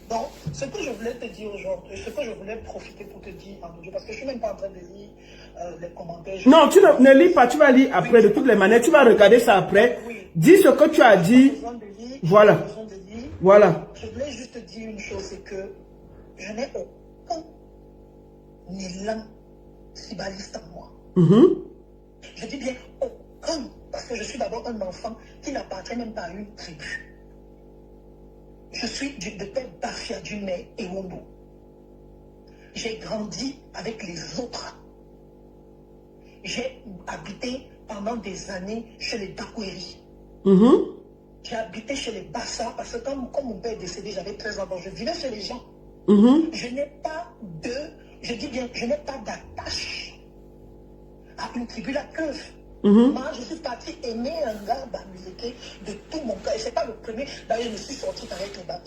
Donc, ce que je voulais te dire aujourd'hui, ce que je voulais profiter pour te dire, parce que je ne suis même pas en train de lire les commentaires. Non, tu ne lis pas, tu vas lire après, de toutes les manières. Tu vas regarder ça après. Oui. Dis ce que tu as dit. Voilà. Voilà. Je voulais juste te dire une chose, c'est que je n'ai aucun élan tribaliste en moi. Je dis bien aucun, parce que je suis d'abord un enfant qui n'appartient même pas à une tribu. Je suis de père Bafia du mère et Wombo. J'ai grandi avec les autres. J'ai habité pendant des années chez les Dakweri. J'ai habité chez les Bassa parce que comme mon père est décédé, j'avais 13 ans, donc je vivais chez les gens. Je n'ai pas je dis bien, je n'ai pas d'attache à une tribu, la queue. Moi, je suis parti aimer un gars Bamileke de tout mon cœur. Et c'est pas le premier. D'ailleurs, je me suis sorti avec les babs.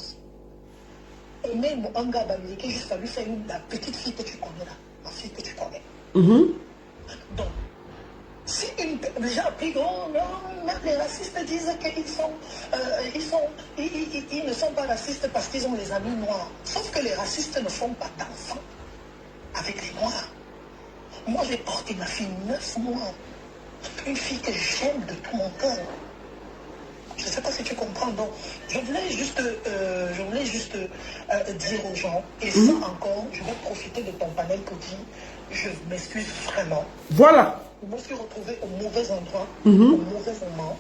Aimer un gars Bamileke jusqu'à lui faire la petite fille que tu connais là. La fille que tu connais. Donc, si les gens appris, oh non, même les racistes disent qu'ils ne sont pas racistes parce qu'ils ont les amis noirs. Sauf que les racistes ne font pas d'enfants avec les noirs. Moi, j'ai porté ma fille 9 mois. Une fille que j'aime de tout mon cœur. Je ne sais pas si tu comprends. Donc, je voulais juste dire aux gens, et ça encore, je vais profiter de ton panel pour dire, je m'excuse vraiment. Voilà. Je me suis retrouvé au mauvais endroit, au mauvais moment.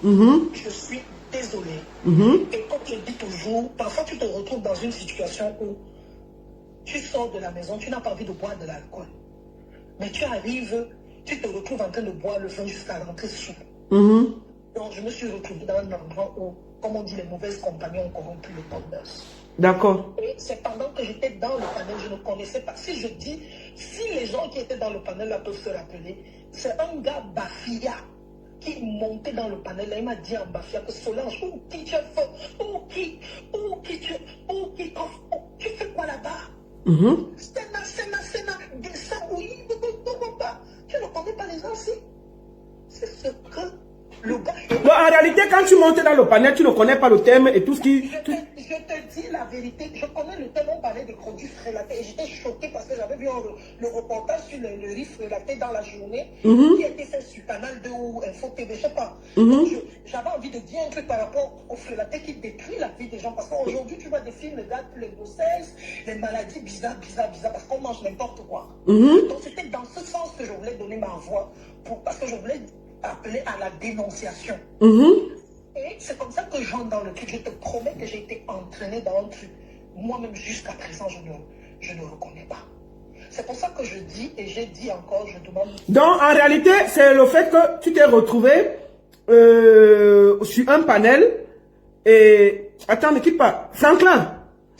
Je suis désolé. Et comme je dis toujours, parfois tu te retrouves dans une situation où tu sors de la maison, tu n'as pas envie de boire de l'alcool. Mais tu arrives, tu te retrouves en train de boire le vin jusqu'à rentrer sous. Donc je me suis retrouvé dans un endroit où, comme on dit, les mauvaises compagnies ont corrompu le bonheur. D'accord. Et c'est pendant que j'étais dans le panel, je ne connaissais pas. Si je dis, si les gens qui étaient dans le panel là peuvent se rappeler, c'est un gars Bafia qui montait dans le panel là, il m'a dit en Bafia que Solange, tu fais quoi là-bas? Sénat, descends, oui, tu ne connais pas les gens ici. C'est ce que le gars... Bon, en réalité, quand tu montes dans le panel, tu ne connais pas le thème et tout ce qui... Je te dis la vérité, je connais le thème, on parlait des produits frelatés et j'étais choquée parce que j'avais vu le reportage sur le riz frélaté dans la journée qui a été fait sur Canal 2 ou Info TV, je sais pas. J'avais envie de dire un truc par rapport au frélaté qui détruit la vie des gens parce qu'aujourd'hui tu vois des films, les grossesses, les maladies bizarres, parce qu'on mange n'importe quoi. Donc c'était dans ce sens que je voulais donner ma voix parce que je voulais appeler à la dénonciation. Et c'est comme ça que j'entre dans le truc. Je te promets que j'ai été entraîné dans un truc. Moi-même, jusqu'à présent, je ne reconnais pas. C'est pour ça que je dis, et j'ai dit encore, je demande... Donc, en réalité, c'est le fait que tu t'es retrouvé sur un panel et... Attends, ne quitte pas. Franklin,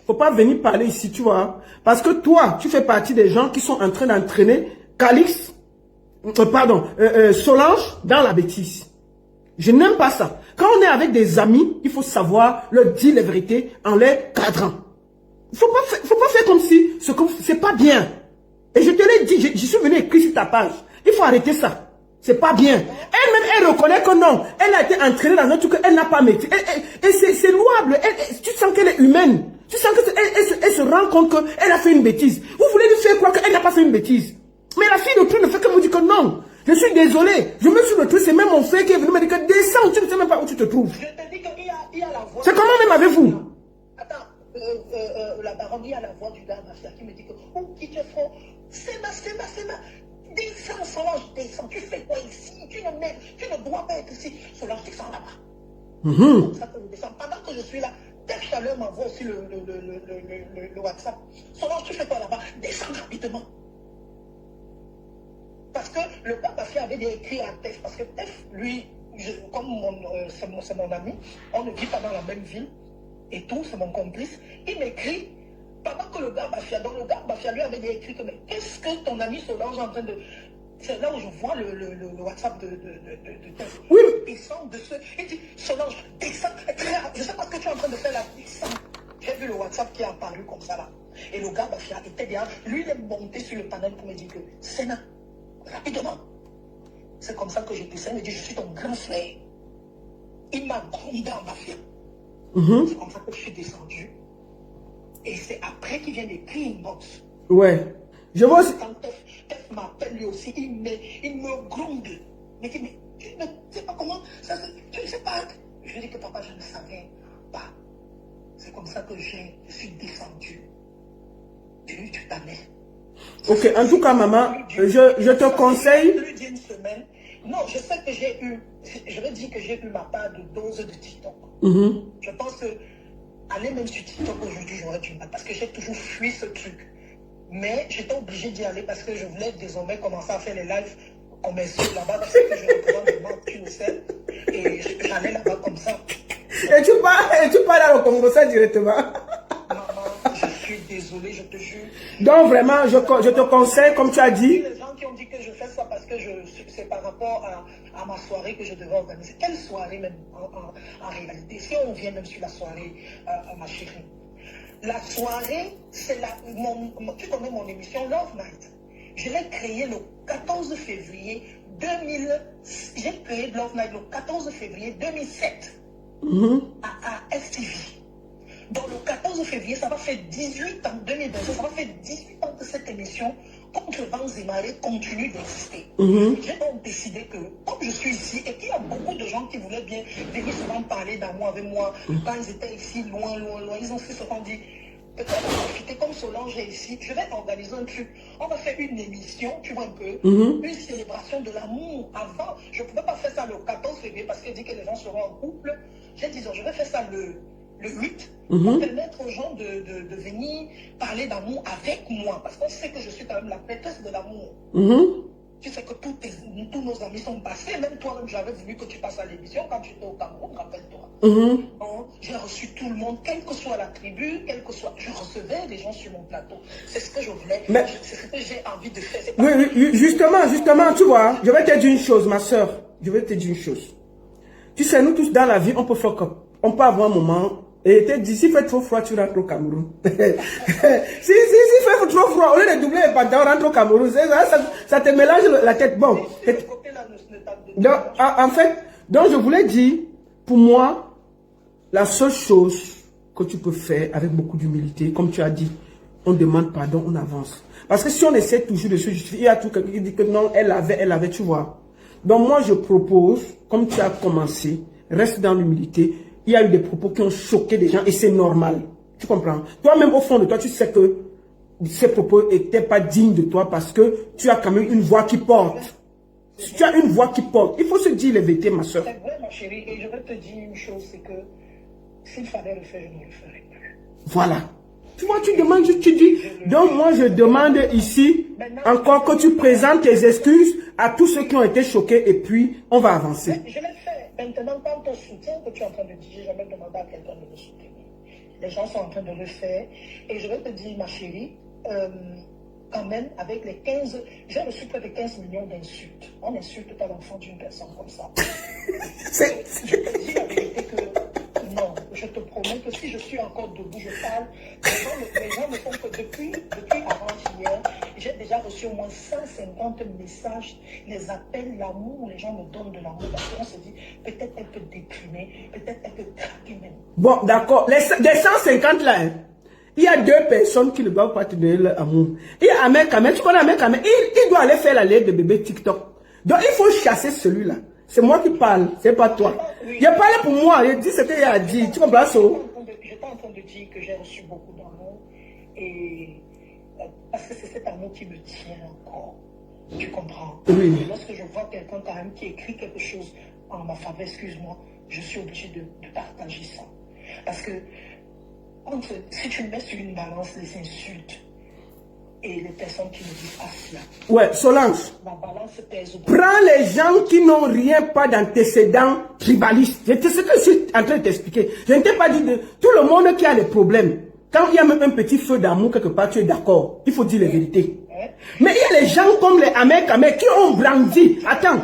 faut pas venir parler ici, tu vois. Parce que toi, tu fais partie des gens qui sont en train d'entraîner Calix, Solange dans la bêtise. Je n'aime pas ça. Quand on est avec des amis, il faut savoir leur dire les vérités en les cadrant. Il faut pas faire comme si c'est pas bien. Et je te l'ai dit, je suis venu écrire sur ta page. Il faut arrêter ça. C'est pas bien. Elle-même, elle reconnaît que non. Elle a été entraînée dans un truc qu'elle n'a pas maîtrisé. Et c'est louable. Tu sens qu'elle est humaine. Tu sens qu'elle se rend compte qu'elle a fait une bêtise. Vous voulez lui faire croire qu'elle n'a pas fait une bêtise. Mais la fille de tout ne fait que me dire que non. Je suis désolé. Je me suis retrouvé. C'est même mon frère qui est venu me dire que descends. Tu ne sais même pas où tu te trouves. Je te dis qu'il y a la voix... C'est comment même avec vous? Attends, la baronne, il y a la voix du gars Mafia qui me dit que qui te font... C'est ma. Descends, Solange, descends. Tu fais quoi ici? Tu ne dois pas être ici. Solange, descends là-bas. Comme ça que je descends. Pendant que je suis là, Def Chaleur m'envoie aussi le WhatsApp. Solange, tu fais quoi là-bas? Descends rapidement. Parce que le gars Bafia avait écrit à Tef. Parce que Tef, lui, comme c'est mon ami, on ne vit pas dans la même ville. Et tout, c'est mon complice. Il m'écrit pendant que le gars Bafia, donc le gars Bafia lui avait écrit que mais qu'est-ce que ton ami Solange est en train de... C'est là où je vois le WhatsApp de Tef. Oui. Descend de ce... Il dit, Solange, descends. Je sais pas ce que tu es en train de faire là. Descends. J'ai vu le WhatsApp qui est apparu comme ça là. Et le gars, Bafia, était bien. Lui, il est monté sur le panel pour me dire que Sénat, rapidement. C'est comme ça que j'ai poussé. Il me dit, je suis ton grand frère. Il m'a grondé en Bafia. C'est comme ça que je suis descendu. Et c'est après qu'il vient d'écrire une box. Ouais. Je vois aussi. Quand Tef m'appelle lui aussi, il me gronde. Il me dit, mais tu ne sais pas comment, tu ne sais pas. Je lui dis que papa, je ne savais pas. C'est comme ça que je suis descendu. Du panel. Ok, en tout cas, maman, je te conseille. Plus d'une semaine. Non, je sais que j'ai eu, je vais dire que j'ai eu ma part de dose de TikTok. Je pense que aller même sur TikTok aujourd'hui, j'aurais du mal parce que j'ai toujours fui ce truc. Mais j'étais obligée d'y aller parce que je voulais désormais commencer à faire les lives commerciaux là-bas. Tu sais que je représente des marques, tu le sais. Et j'allais là-bas comme ça. Et tu parles au Congo ça directement. Maman, je suis désolée, je te jure. Donc vraiment, je te conseille, comme tu as dit. Les gens qui ont dit que je fais ça parce que c'est par rapport à ma soirée que je devais organiser. Quelle soirée même en réalité? Si on vient même sur la soirée, ma chérie. La soirée, c'est tu connais mon émission Love Night. Je l'ai créée le 14 février 2000. J'ai créé Love Night le 14 février 2007 à FTV. Donc le 14 février, ça va faire 18 ans, 2022, ça va faire 18 ans que cette émission, contre vents et marées, continue d'exister. J'ai donc décidé que, comme je suis ici, et qu'il y a beaucoup de gens qui voulaient bien venir souvent parler d'amour avec moi, quand ils étaient ici, loin, ils ont fait ce qu'on dit. Peut-être profiter comme Solange est ici, je vais organiser un truc. On va faire une émission, tu vois un peu, une célébration de l'amour. Avant, je ne pouvais pas faire ça le 14 février parce qu'elle dit que les gens seront en couple. J'ai dit, je vais faire ça le 8 pour permettre aux gens de venir parler d'amour avec moi. Parce qu'on sait que je suis quand même la prêtresse de l'amour. Tu sais que tous nos amis sont passés. Même toi-même, j'avais voulu que tu passes à l'émission quand tu étais au Cameroun, rappelle-toi. J'ai reçu tout le monde, quelle que soit la tribu, quel que soit... Je recevais les gens sur mon plateau. C'est ce que je voulais. C'est ce que j'ai envie de faire. Oui, justement, tu vois, je vais te dire une chose, ma soeur. Je vais te dire une chose. Tu sais, nous tous dans la vie, on peut fuck up. On peut avoir un moment... Et te dit, s'il fait trop froid, tu rentres au Cameroun. si fait trop froid, au lieu de doubler les pantalons, rentre au Cameroun. Ça te mélange la tête. Bon. Donc, en fait, donc je voulais dire, pour moi, la seule chose que tu peux faire avec beaucoup d'humilité, comme tu as dit, on demande pardon, on avance. Parce que si on essaie toujours de se justifier, il y a tout quelqu'un qui dit que non, elle avait, tu vois. Donc moi, je propose, comme tu as commencé, reste dans l'humilité. Il y a eu des propos qui ont choqué des gens et c'est normal. Tu comprends? Toi-même, au fond de toi, tu sais que ces propos n'étaient pas dignes de toi parce que tu as quand même une voix qui porte. Tu as une voix qui porte. Il faut se dire les vérités, ma soeur. C'est vrai, ma chérie. Et je vais te dire une chose, c'est que s'il fallait le faire, je ne le ferais plus. Voilà. Tu vois, tu demandes, tu dis. Donc moi, je demande ici encore que tu présentes tes excuses à tous ceux qui ont été choqués et puis on va avancer. Je l'ai fait. Maintenant, quand on soutient que tu es en train de dire, j'ai jamais demandé à quelqu'un de me soutenir. Les gens sont en train de le faire. Et je vais te dire, ma chérie, quand même, avec les 15... J'ai reçu près de 15 millions d'insultes. On n'insulte pas l'enfant d'une personne comme ça. Je te dis la vérité que... Non, je te promets que si je suis encore debout, je parle. Les gens ne font que depuis avant-hier, j'ai déjà reçu au moins 150 messages, les appels, l'amour, les gens me donnent de l'amour parce qu'on se dit, peut-être elle peut déprimer, peut-être elle peut craquer même. Bon, d'accord. Des 150 là, hein, il y a 2 personnes qui ne doivent pas te donner leur amour. Il y a Ahmed Kamel, tu connais Ahmed Kamel, il doit aller faire la lettre de bébé TikTok. Donc il faut chasser celui-là. C'est moi qui parle, c'est pas toi. Il a parlé pour moi, il dit ce qu'il a dit. Tu comprends ça? J'étais en train de dire que j'ai reçu beaucoup d'amour et parce que c'est cet amour qui me tient encore. Tu comprends? Oui. Et lorsque je vois quelqu'un quand même qui écrit quelque chose en ma faveur, excuse-moi, je suis obligée de partager ça. Parce que si tu mets sur une balance les insultes et les personnes qui ne disent pas cela. Ouais, Solange. La balance pèse. Prends les gens qui n'ont rien pas d'antécédents tribalistes. C'est ce que je suis en train de t'expliquer. Je ne t'ai pas dit de tout le monde qui a des problèmes. Quand il y a même un petit feu d'amour quelque part, tu es d'accord. Il faut dire les vérités. Mais il y a les gens comme les Ahmed Kamel qui ont brandi. Attends.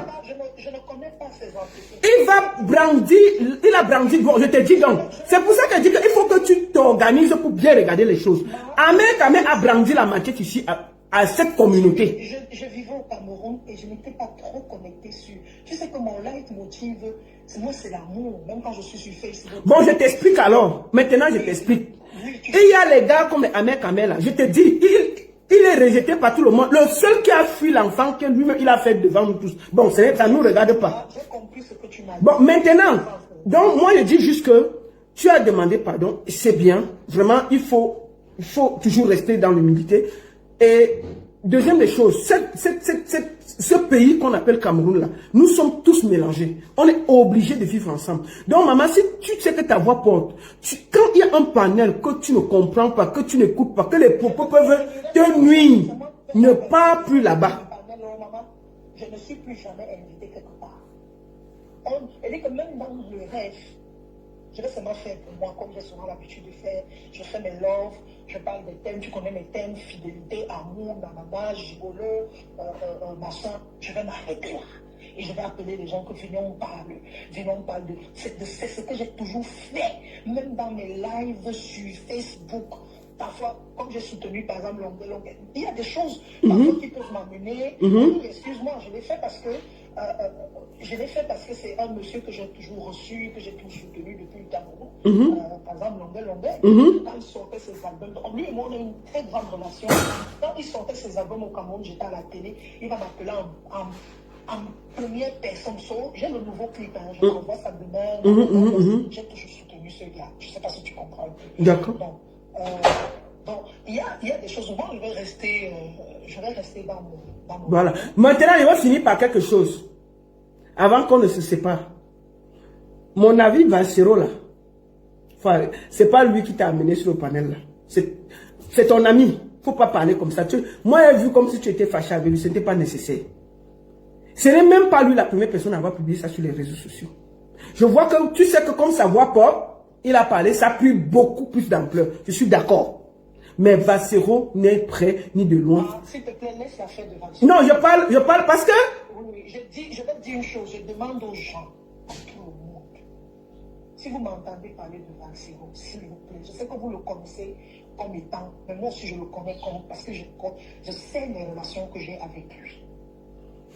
Je ne connais pas ces antécédents. Il va brandir, il a brandi, bon, je te dis donc. C'est pour ça que je dis qu'il faut que tu t'organises pour bien regarder les choses. Ahmed Kamel a brandi la machette ici à cette communauté. Je vivais au Cameroun et je n'étais pas trop connecté sur. Tu sais que mon leitmotiv, moi c'est l'amour, même quand je suis sur Facebook. Bon, je t'explique alors. Maintenant, je t'explique. Et il y a les gars comme Ahmed Kamel là. Je te dis, il est rejeté par tout le monde. Le seul qui a fui l'enfant que lui-même il a fait devant nous tous. Bon, ça ne nous regarde pas. J'ai compris ce que tu m'as dit. Bon, maintenant, donc moi je dis juste que tu as demandé pardon, c'est bien. Vraiment, il faut toujours rester dans l'humilité. Et deuxième des choses, ce pays qu'on appelle Cameroun là, nous sommes tous mélangés. On est obligés de vivre ensemble. Donc maman, si tu sais que ta voix porte, quand il y a un panel que tu ne comprends pas, que tu n'écoutes pas, que les propos peuvent te nuire, ne pars plus là-bas. Je ne suis plus jamais invité quelque part. Elle dit que même dans le rêve, je vais seulement faire pour moi, comme j'ai souvent l'habitude de faire. Je fais mes loves, je parle des thèmes, tu connais mes thèmes, fidélité, amour, nanana, gigolo, machin. Je vais m'arrêter là. Et je vais appeler les gens que venons parler. Venons parler de... C'est ce que j'ai toujours fait. Même dans mes lives sur Facebook. Parfois, comme j'ai soutenu par exemple Longue, il y a des choses parfois qui peuvent m'amener. Excuse-moi, je l'ai fait parce que c'est un monsieur que j'ai toujours reçu, que j'ai toujours soutenu depuis le Cameroun. Par exemple, Longue, quand il sortait ses albums, lui et moi on a une très grande relation. Quand il sortait ses albums au Cameroun, j'étais à la télé, il va m'appeler en première personne. J'ai le nouveau clip, hein, je l'envoie ça demain. J'ai toujours soutenu ce gars. Je ne sais pas si tu comprends un peu. D'accord. Donc, il y a des choses où moi, je vais rester dans mon... Voilà. Maintenant, il va finir par quelque chose. Avant qu'on ne se sépare. Mon avis, Vancero, là. Enfin, c'est pas lui qui t'a amené sur le panel, là. C'est ton ami. Faut pas parler comme ça. Moi, j'ai vu comme si tu étais fâché avec lui. Ce n'était pas nécessaire. Ce n'est même pas lui la première personne à avoir publié ça sur les réseaux sociaux. Je vois que tu sais que comme sa voix porte, il a parlé, ça a pris beaucoup plus d'ampleur. Je suis d'accord. Mais Vancero n'est prêt ni de loin. S'il te plaît, laisse la fête de Vancero. Non, je parle parce que... Oui, je vais te dire une chose. Je demande aux gens, à tout le monde, si vous m'entendez parler de Vancero, s'il vous plaît, je sais que vous le connaissez comme étant, mais moi aussi je le connais comme, parce que je sais les relations que j'ai avec lui.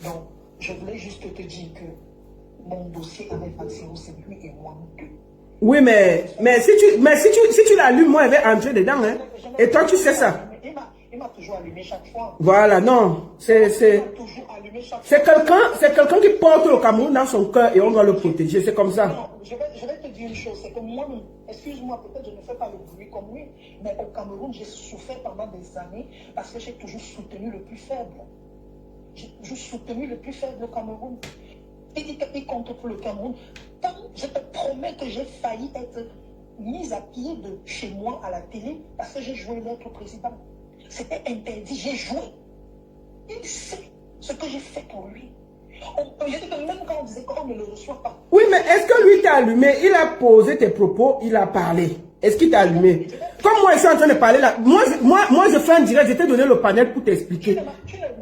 Donc, je voulais juste te dire que mon dossier avec Vancero, c'est lui et moi, nous deux. Oui, mais si tu l'allumes, moi, elle va entrer dedans. Hein. Et toi, tu sais ça. Il m'a toujours allumé chaque fois. Voilà, non. C'est quelqu'un qui porte le Cameroun dans son cœur et on doit le protéger. C'est comme ça. Non, je vais te dire une chose. C'est que moi, excuse-moi, peut-être je ne fais pas le bruit comme lui, mais au Cameroun, j'ai souffert pendant des années parce que j'ai toujours soutenu le plus faible. J'ai toujours soutenu le plus faible au Cameroun. Il dit qu'il compte pour le Cameroun. Quand je te promets que j'ai failli être mise à pied de chez moi à la télé parce que j'ai joué l'être président. C'était interdit, j'ai joué. Il sait ce que j'ai fait pour lui. J'ai dit que même quand on disait qu'on ne le reçoit pas. Oui, mais est-ce que lui t'a allumé? Il a posé tes propos, il a parlé. Est-ce qu'il t'a allumé? Comme moi, je suis en train de parler là. Moi, je fais un direct, je t'ai donné le panel pour t'expliquer.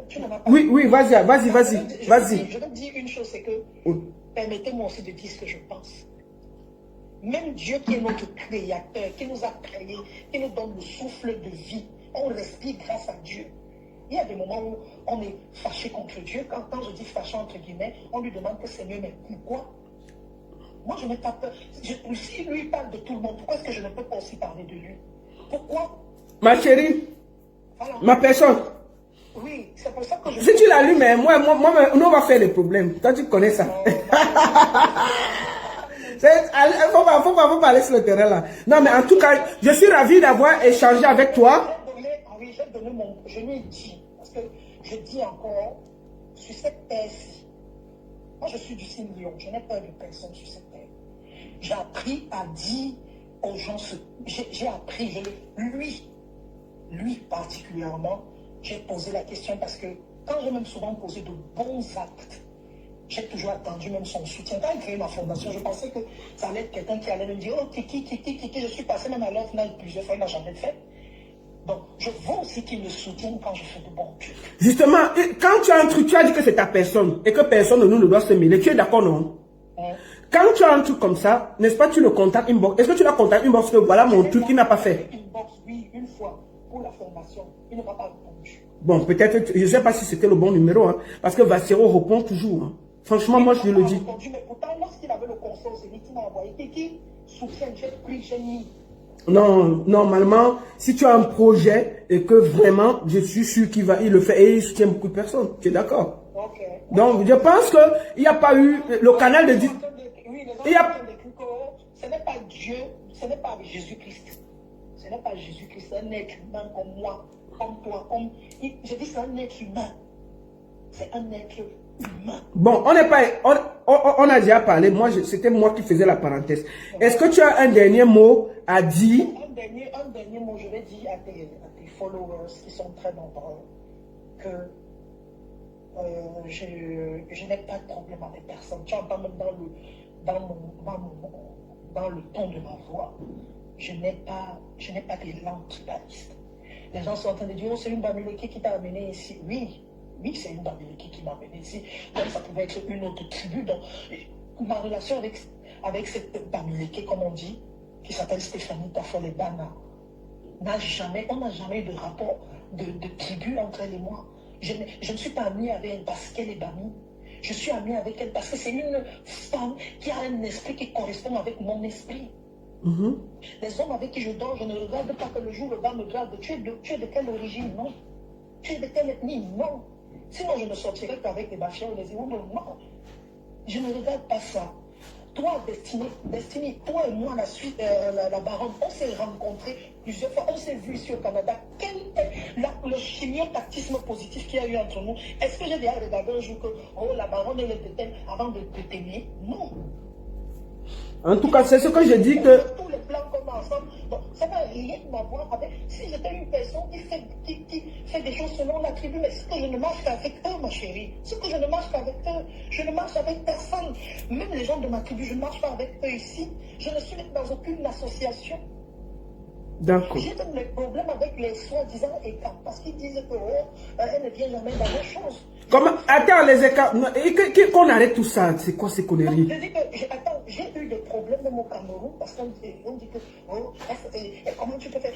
Tu ne m'as pas. Oui, vas-y. Je vais te dire une chose, c'est que permettez-moi aussi de dire ce que je pense. Même Dieu qui est notre créateur, qui nous a créés, qui nous donne le souffle de vie, on respire grâce à Dieu. Il y a des moments où on est fâché contre Dieu. Quand je dis fâché entre guillemets, on lui demande que c'est mieux, mais pourquoi? Moi, je n'ai pas peur. Si lui parle de tout le monde, pourquoi est-ce que je ne peux pas aussi parler de lui? Pourquoi? Ma chérie, voilà. Ma personne. Oui, c'est pour ça que je... Si tu l'allumes, mais moi, nous on va faire des problèmes. Toi, tu connais ça. Faut pas parler sur le terrain là. Non, mais en tout cas, je suis ravi d'avoir échangé avec toi. Oui, j'ai donné mon... Je lui ai dit, parce que je dis encore, sur cette terre-ci, moi je suis du signe Lion, je n'ai peur de personne sur cette terre. J'ai appris à dire aux gens ce... J'ai appris, lui particulièrement, j'ai posé la question parce que quand j'ai même souvent posé de bons actes, j'ai toujours attendu même son soutien. Quand il créé ma fondation, je pensais que ça allait être quelqu'un qui allait me dire « Oh, Kiki, je suis passé même à l'offre plusieurs fois, il n'a jamais fait. » Donc, je veux aussi qu'ils me soutiennent quand je fais de bons trucs. Justement, quand tu as un truc, tu as dit que c'est ta personne et que personne de nous ne doit se mêler. Tu es d'accord, non? Quand tu as un truc comme ça, n'est-ce pas, tu le contactes inbox. Est-ce que tu l'as contacté inbox que voilà mon truc qu'il n'a pas fait? Inbox, oui, une fois, pour la formation. Il ne m'a pas répondu. Bon, peut-être, je ne sais pas si c'était le bon numéro, hein, parce que Vassero répond toujours. Hein. Franchement, moi, je le dis. Mais pourtant, lorsqu'il avait le conseil, c'est lui qui m'a envoyé. Qui soutient, j'ai pris, j'ai mis. Non, normalement, si tu as un projet et que vraiment, je suis sûr qu'il va, il le fait et il soutient beaucoup de personnes. Tu es d'accord? Ok. Donc, je pense qu'il n'y a pas eu le canal de... Oui, les gens ont décrit que ce n'est pas Dieu, ce n'est pas Jésus-Christ. Ce n'est pas Jésus-Christ, c'est un être humain comme moi, comme toi, comme... Je dis c'est un être humain. C'est un être humain. Bon, on n'est pas... On a déjà parlé, moi, c'était moi qui faisais la parenthèse. Est-ce que tu as un dernier mot à dire? Un dernier mot, je vais dire à tes followers qui sont très nombreux que je n'ai pas de problème avec personne. Tu entends même dans le ton de ma voix. Je n'ai pas d'élan tribaliste. Les gens sont en train de dire, oh, c'est une Bamileke qui t'a amené ici. Oui, c'est une Bamileke qui m'a amené ici. Donc ça pouvait être une autre tribu. Donc, ma relation avec cette Bamileke, comme on dit, qui s'appelle Stéphanie Tafolebana, on n'a jamais eu de rapport de tribu entre elle et moi. Je ne suis pas amie avec elle parce qu'elle est Bami. Je suis amie avec elle parce que c'est une femme qui a un esprit qui correspond avec mon esprit. Les hommes avec qui je dors, je ne regarde pas que le jour le gars me regarde. Tu es de quelle origine? Non. Tu es de quelle ethnie? Non. Sinon, je ne sortirais qu'avec les Bachia ou les Iwondo. Non. Je ne regarde pas ça. Toi, Destiny, toi et moi, la baronne, on s'est rencontrés plusieurs fois, on s'est vus ici au Canada. Quel est le chimiotactisme positif qu'il y a eu entre nous? Est-ce que j'ai déjà regardé un jour que, oh, la baronne, elle était telle avant de t'aimer? Non. En tout cas, c'est ce que je dis que... Tous les plans qu'on a ensemble, donc ça n'a rien à voir avec... Si j'étais une personne qui fait des choses selon la tribu, mais c'est que je ne marche qu'avec eux, ma chérie. C'est que je ne marche qu'avec eux. Je ne marche avec personne. Même les gens de ma tribu, je ne marche pas avec eux ici. Je ne suis dans aucune association. D'accord. J'ai même des problèmes avec les soi-disant écarts, parce qu'ils disent que elle ne vient jamais dans les choses. Comment? Attends, les écarts. Qu'on arrête tout ça. C'est quoi ces conneries? Je dis que, j'ai eu des problèmes même au Cameroun, parce qu'on dit que, comment tu peux faire?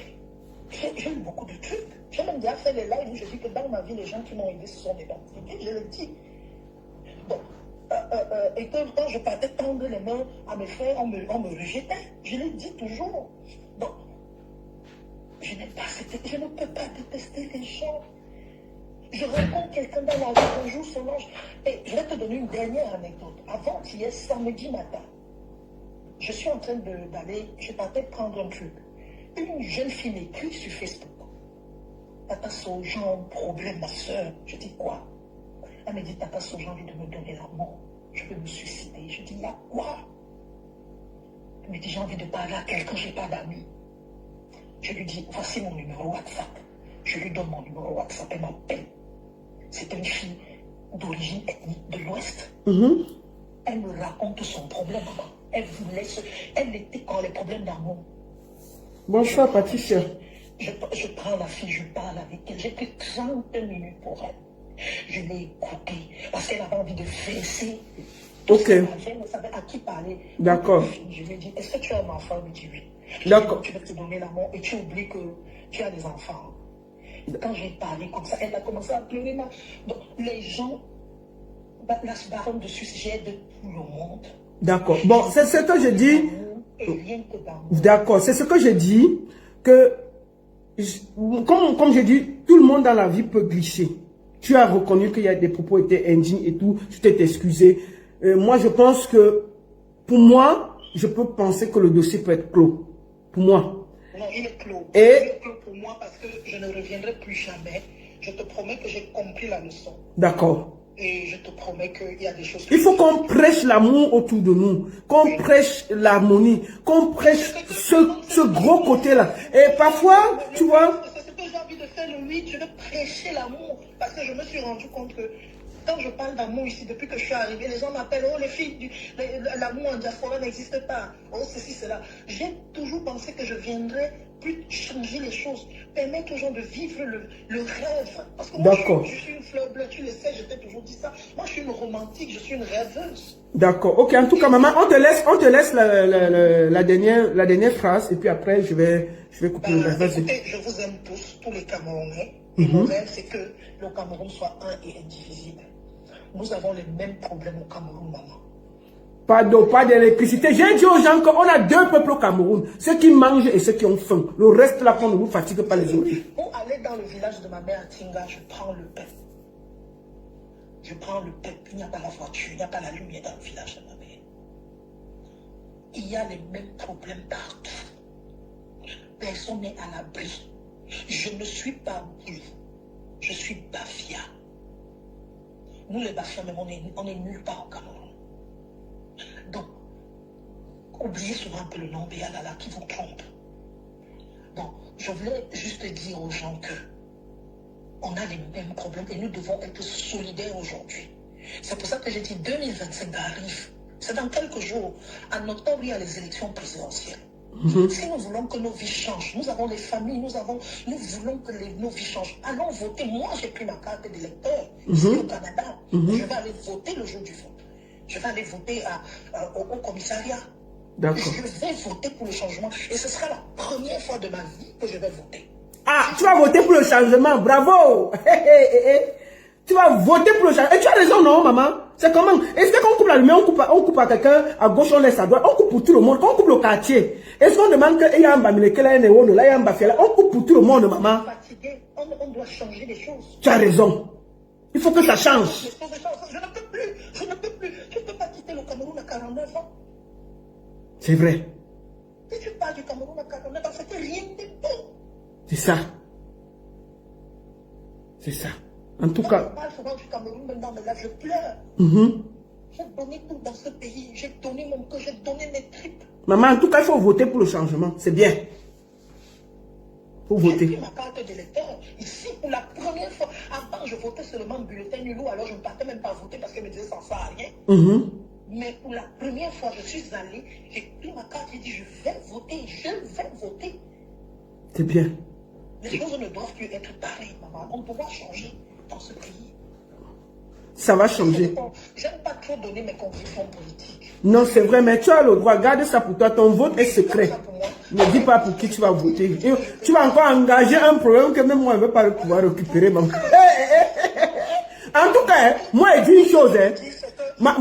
J'ai eu beaucoup de trucs. J'ai même déjà fait les lives où je dis que dans ma vie, les gens qui m'ont aidé se sont identifiés. Je le dis. Bon. Et que quand je partais tendre les mains à mes frères, on me rejetait. Je le dis toujours. Donc, je ne peux pas détester les gens. Je rencontre quelqu'un dans la rue, bonjour Solange. Et je vais te donner une dernière anecdote. Avant-hier, samedi matin, je suis en train d'aller, je partais prendre un truc. Une jeune fille m'écrit sur Facebook. Tata So, j'ai un problème, ma soeur. Je dis quoi? Elle me dit, Tata So, j'ai envie de me donner la mort. Je veux me suicider. Je dis, là, quoi? Elle me dit, j'ai envie de parler à quelqu'un, je n'ai pas d'amis. Je lui dis, voici mon numéro WhatsApp. Je lui donne mon numéro WhatsApp, elle m'appelle. C'est une fille d'origine ethnique de l'Ouest. Elle me raconte son problème. Elle était dans les problèmes d'amour. Bonsoir, Patricia. Je prends la fille, je parle avec elle. J'ai pris 30 minutes pour elle. Je l'ai écoutée parce qu'elle avait envie de fesser. Ok. Elle ne savait à qui parler. D'accord. Je lui ai dit, est-ce que tu as un enfant? Elle me dit oui. D'accord. Tu veux te donner l'amour et tu oublies que tu as des enfants. Quand j'ai parlé comme ça, elle a commencé à pleurer. Donc, les gens, la baronne de Suisse, j'aide tout le monde. D'accord. Bon, c'est ce que je dis. Et rien que d'amour. D'accord. C'est ce que je dis. Que, comme je dis, tout le monde dans la vie peut glisser. Tu as reconnu qu'il y a des propos étaient indignes et tout. Tu t'es excusé. Moi, je pense que, pour moi, je peux penser que le dossier peut être clos. Pour moi. Non, il est clos. Et... Il est clos pour moi parce que je ne reviendrai plus jamais. Je te promets que j'ai compris la leçon. D'accord. Et je te promets qu'il y a des choses... Il faut qu'on prêche l'amour autour de nous. Qu'on prêche l'harmonie. Qu'on prêche ce gros côté-là. Et parfois, tu vois... C'est ce que j'ai envie de faire le 8. Je veux prêcher l'amour. Parce que je me suis rendu compte que Quand je parle d'amour ici, depuis que je suis arrivée, les gens m'appellent, oh les filles, l'amour en diaspora n'existe pas. Oh ceci, cela. J'ai toujours pensé que je viendrais plus changer les choses, permettre aux gens de vivre le rêve. Parce que moi, je suis une fleur bleue, tu le sais, je t'ai toujours dit ça. Moi, je suis une romantique, je suis une rêveuse. D'accord. Ok, en tout cas, maman, on te laisse la dernière phrase, et puis après, je vais couper le reste. Écoutez, je vous aime tous les Camerounais. Et mon rêve, c'est que le Cameroun soit un et indivisible. Nous avons les mêmes problèmes au Cameroun, maman. Pas d'eau, pas d'électricité. J'ai dit aux gens qu'on a deux peuples au Cameroun. Ceux qui mangent et ceux qui ont faim. Le reste, là, qu'on ne vous fatigue pas les oreilles. Pour aller dans le village de ma mère à Tinga, je prends le pain. Je prends le pain. Il n'y a pas la voiture, il n'y a pas la lumière dans le village de ma mère. Il y a les mêmes problèmes partout. Personne n'est à l'abri. Je ne suis pas Bouli. Je suis Bafia. Nous, les Bafias, même, on est nulle part au Cameroun. Donc, oubliez souvent un peu le nom Béalala qui vous trompe. Donc, je voulais juste dire aux gens que on a les mêmes problèmes et nous devons être solidaires aujourd'hui. C'est pour ça que j'ai dit 2025 arrive. C'est dans quelques jours. En octobre, il y a les élections présidentielles. Si nous voulons que nos vies changent, nous avons les familles, nous voulons que nos vies changent. Allons voter. Moi, j'ai pris ma carte d'électeur ici au Canada. Je vais aller voter le jour du vote. Je vais aller voter au commissariat. D'accord. Je vais voter pour le changement. Et ce sera la première fois de ma vie que je vais voter. Ah, tu vas voter pour le changement. Bravo. Tu vas voter pour le changement. Et tu as raison, non, maman? C'est comment? Est-ce qu'on coupe la lumière, on coupe à quelqu'un, à gauche, on laisse à droite, on coupe pour tout le monde, on coupe le quartier. Est-ce qu'on demande qu'il y a un bamile, qu'il y a un néo, là, il y a un bafia, on coupe pour tout le monde, maman? Fatigué, on doit changer les choses. Tu as raison. Il faut que ça change. Je ne peux plus, je ne peux plus. Tu ne peux pas quitter le Cameroun à 49 ans. C'est vrai. Si tu pars du Cameroun à 49 ans, c'était rien du tout. C'est ça. C'est ça. En tout cas. Je parle souvent du Cameroun maintenant, mais là je pleure. J'ai donné tout dans ce pays. J'ai donné mon cœur, j'ai donné mes tripes. Maman, en tout cas, il faut voter pour le changement. C'est bien. Il faut voter. J'ai pris ma carte d'électeur. Ici, pour la première fois, avant, je votais seulement bulletin nul, alors je ne partais même pas voter parce que me disaient ça ne sert à rien. Mais pour la première fois, je suis allée, j'ai pris ma carte, j'ai dit je vais voter, je vais voter. C'est bien. Les choses ne doivent plus être pareilles, maman. On doit changer dans ce pays. Ça va changer. J'aime pas trop donner mes convictions politiques. Non, c'est vrai, mais tu as le droit. Garde ça pour toi. Ton vote est secret. Ne dis pas pour qui tu vas voter. Et tu vas encore engager un problème que même moi, je ne vais pas pouvoir récupérer. Maman. En tout cas, moi, je dis une chose. Moi,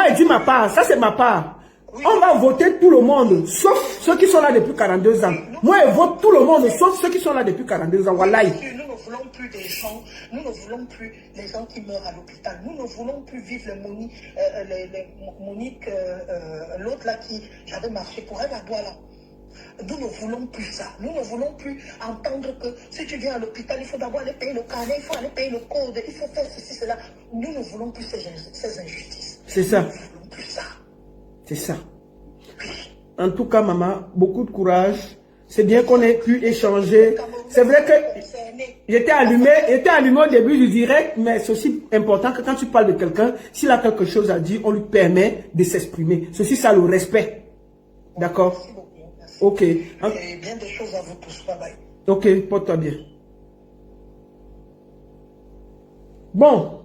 je dis ma part. Ça, c'est ma part. On va voter tout le monde, sauf ceux qui sont là depuis 42 ans. Moi, je vote tout le monde, sauf ceux qui sont là depuis 42 ans. Voilà. Nous ne voulons plus des gens, nous ne voulons plus les gens qui meurent à l'hôpital. Nous ne voulons plus vivre Monique, l'autre là qui, j'avais marché pour elle à Douala. Nous ne voulons plus ça. Nous ne voulons plus entendre que si tu viens à l'hôpital, il faut d'abord aller payer le carnet, il faut aller payer le code, il faut faire ceci, cela. Nous ne voulons plus ces injustices. C'est ça. Nous ne voulons plus ça. C'est ça. En tout cas, maman, beaucoup de courage. C'est bien qu'on ait pu échanger. C'est vrai que j'étais allumé au début du direct, mais c'est aussi important que quand tu parles de quelqu'un, s'il a quelque chose à dire, on lui permet de s'exprimer. Ceci, ça le respect. D'accord? Merci beaucoup. Merci. Ok. Et bien des choses à vous tous. Bye bye. Ok, porte-toi bien. Bon.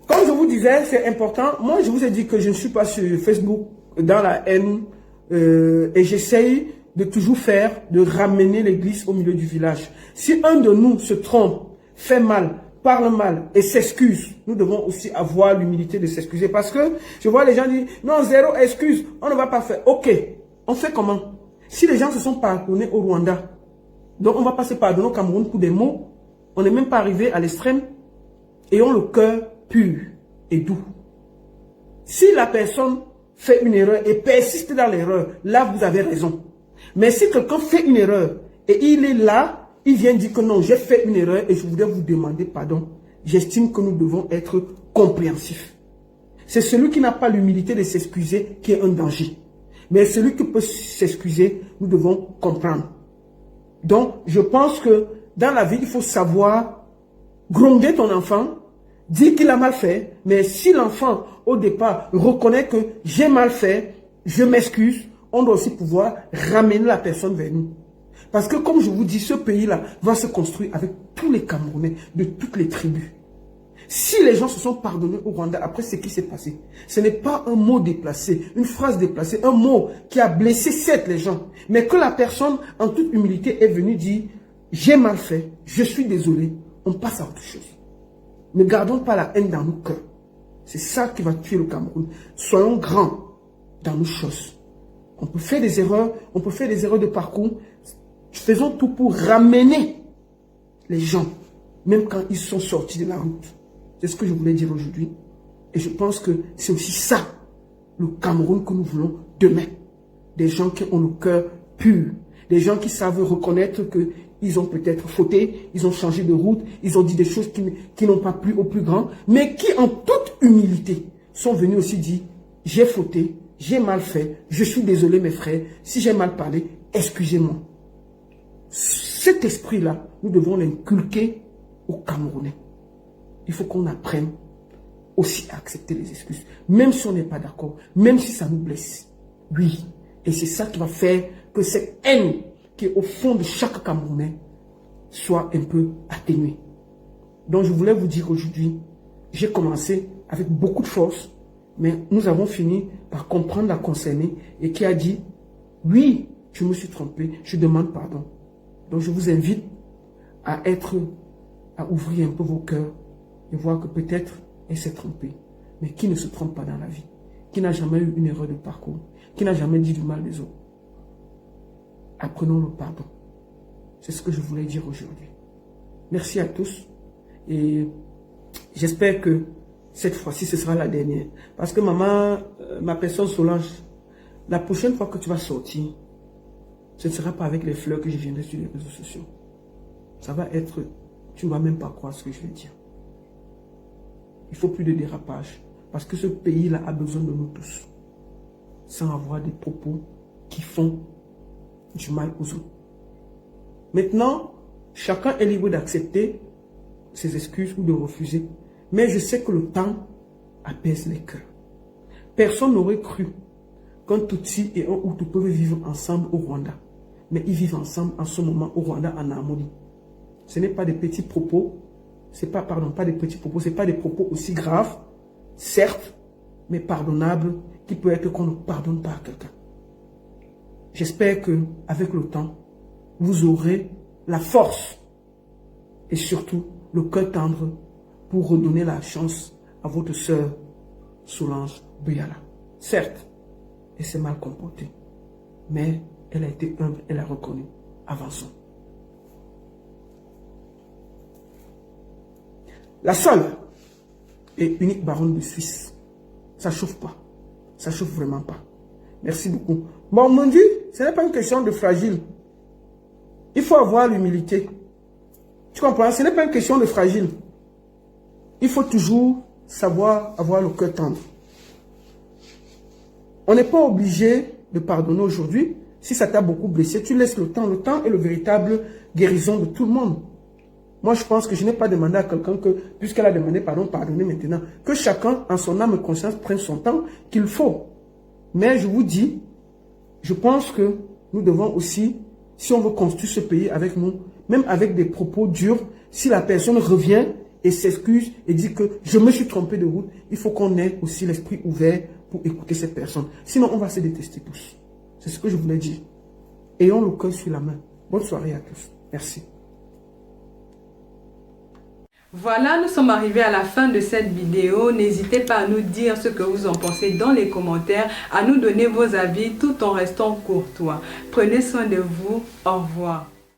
Comme je vous disais, c'est important. Moi, je vous ai dit que je ne suis pas sur Facebook dans la haine et j'essaye de toujours faire, de ramener l'église au milieu du village. Si un de nous se trompe, fait mal, parle mal et s'excuse, nous devons aussi avoir l'humilité de s'excuser. Parce que je vois les gens dire, non, zéro excuse, on ne va pas faire. Ok, on fait comment? Si les gens se sont pardonnés au Rwanda, donc on va pas se pardonner au Cameroun pour des mots, on n'est même pas arrivé à l'extrême, et ont le cœur pur et doux. Si la personne fait une erreur et persiste dans l'erreur, là vous avez raison. Mais si quelqu'un fait une erreur et il est là, il vient dire que non, j'ai fait une erreur et je voudrais vous demander pardon, j'estime que nous devons être compréhensifs. C'est celui qui n'a pas l'humilité de s'excuser qui est un danger. Mais celui qui peut s'excuser, nous devons comprendre. Donc, je pense que dans la vie, il faut savoir gronder ton enfant, dit qu'il a mal fait, mais si l'enfant, au départ, reconnaît que j'ai mal fait, je m'excuse, on doit aussi pouvoir ramener la personne vers nous. Parce que comme je vous dis, ce pays-là va se construire avec tous les Camerounais de toutes les tribus. Si les gens se sont pardonnés au Rwanda après ce qui s'est passé, ce n'est pas un mot déplacé, une phrase déplacée, un mot qui a blessé certes les gens, mais que la personne, en toute humilité, est venue dire « j'ai mal fait, je suis désolé », on passe à autre chose. Ne gardons pas la haine dans nos cœurs. C'est ça qui va tuer le Cameroun. Soyons grands dans nos choses. On peut faire des erreurs, on peut faire des erreurs de parcours. Faisons tout pour ramener les gens, même quand ils sont sortis de la route. C'est ce que je voulais dire aujourd'hui. Et je pense que c'est aussi ça, le Cameroun que nous voulons demain. Des gens qui ont le cœur pur. Des gens qui savent reconnaître qu'ils ont peut-être fauté, ils ont changé de route, ils ont dit des choses qui n'ont pas plu au plus grand, mais qui en toute humilité sont venus aussi dire « j'ai fauté, j'ai mal fait, je suis désolé mes frères, si j'ai mal parlé, excusez-moi ». Cet esprit-là, nous devons l'inculquer aux Camerounais. Il faut qu'on apprenne aussi à accepter les excuses, même si on n'est pas d'accord, même si ça nous blesse. Oui, et c'est ça qui va faire que cette haine qui est au fond de chaque Camerounais soit un peu atténuée. Donc je voulais vous dire aujourd'hui, j'ai commencé avec beaucoup de force, mais nous avons fini par comprendre la concernée et qui a dit, oui, je me suis trompé, je demande pardon. Donc je vous invite à ouvrir un peu vos cœurs et voir que peut-être elle s'est trompée. Mais qui ne se trompe pas dans la vie? Qui n'a jamais eu une erreur de parcours? Qui n'a jamais dit du mal des autres? Apprenons le pardon. C'est ce que je voulais dire aujourd'hui. Merci à tous. Et j'espère que cette fois-ci, ce sera la dernière. Parce que maman, ma personne Solange, la prochaine fois que tu vas sortir, ce ne sera pas avec les fleurs que je viendrai sur les réseaux sociaux. Ça va être, tu ne vas même pas croire ce que je vais dire. Il ne faut plus de dérapage. Parce que ce pays-là a besoin de nous tous. Sans avoir des propos qui font du mal aux autres. Maintenant, chacun est libre d'accepter ses excuses ou de refuser. Mais je sais que le temps apaise les cœurs. Personne n'aurait cru qu'un Tutsi et un Hutu peuvent vivre ensemble au Rwanda. Mais ils vivent ensemble en ce moment au Rwanda en harmonie. Ce n'est pas des petits propos. C'est pas des petits propos. Ce n'est pas des propos aussi graves, certes, mais pardonnables, qui peut être qu'on ne pardonne pas à quelqu'un. J'espère qu'avec le temps, vous aurez la force et surtout le cœur tendre pour redonner la chance à votre sœur Solange Buyala. Certes, elle s'est mal comportée, mais elle a été humble, elle a reconnu. Avançons. La seule et unique baronne de Suisse, ça ne chauffe pas. Ça ne chauffe vraiment pas. Merci beaucoup. Bon, mon Dieu, ce n'est pas une question de fragile. Il faut avoir l'humilité. Tu comprends? Ce n'est pas une question de fragile. Il faut toujours savoir avoir le cœur tendre. On n'est pas obligé de pardonner aujourd'hui. Si ça t'a beaucoup blessé, tu laisses le temps. Le temps est le véritable guérison de tout le monde. Moi, je pense que je n'ai pas demandé à quelqu'un que, puisqu'elle a demandé pardon, pardonner maintenant. Que chacun, en son âme et conscience, prenne son temps qu'il faut. Mais je vous dis, je pense que nous devons aussi, si on veut construire ce pays avec nous, même avec des propos durs, si la personne revient et s'excuse et dit que je me suis trompé de route, il faut qu'on ait aussi l'esprit ouvert pour écouter cette personne. Sinon, on va se détester tous. C'est ce que je voulais dire. Ayons le cœur sur la main. Bonne soirée à tous. Merci. Voilà, nous sommes arrivés à la fin de cette vidéo. N'hésitez pas à nous dire ce que vous en pensez dans les commentaires, à nous donner vos avis tout en restant courtois. Prenez soin de vous. Au revoir.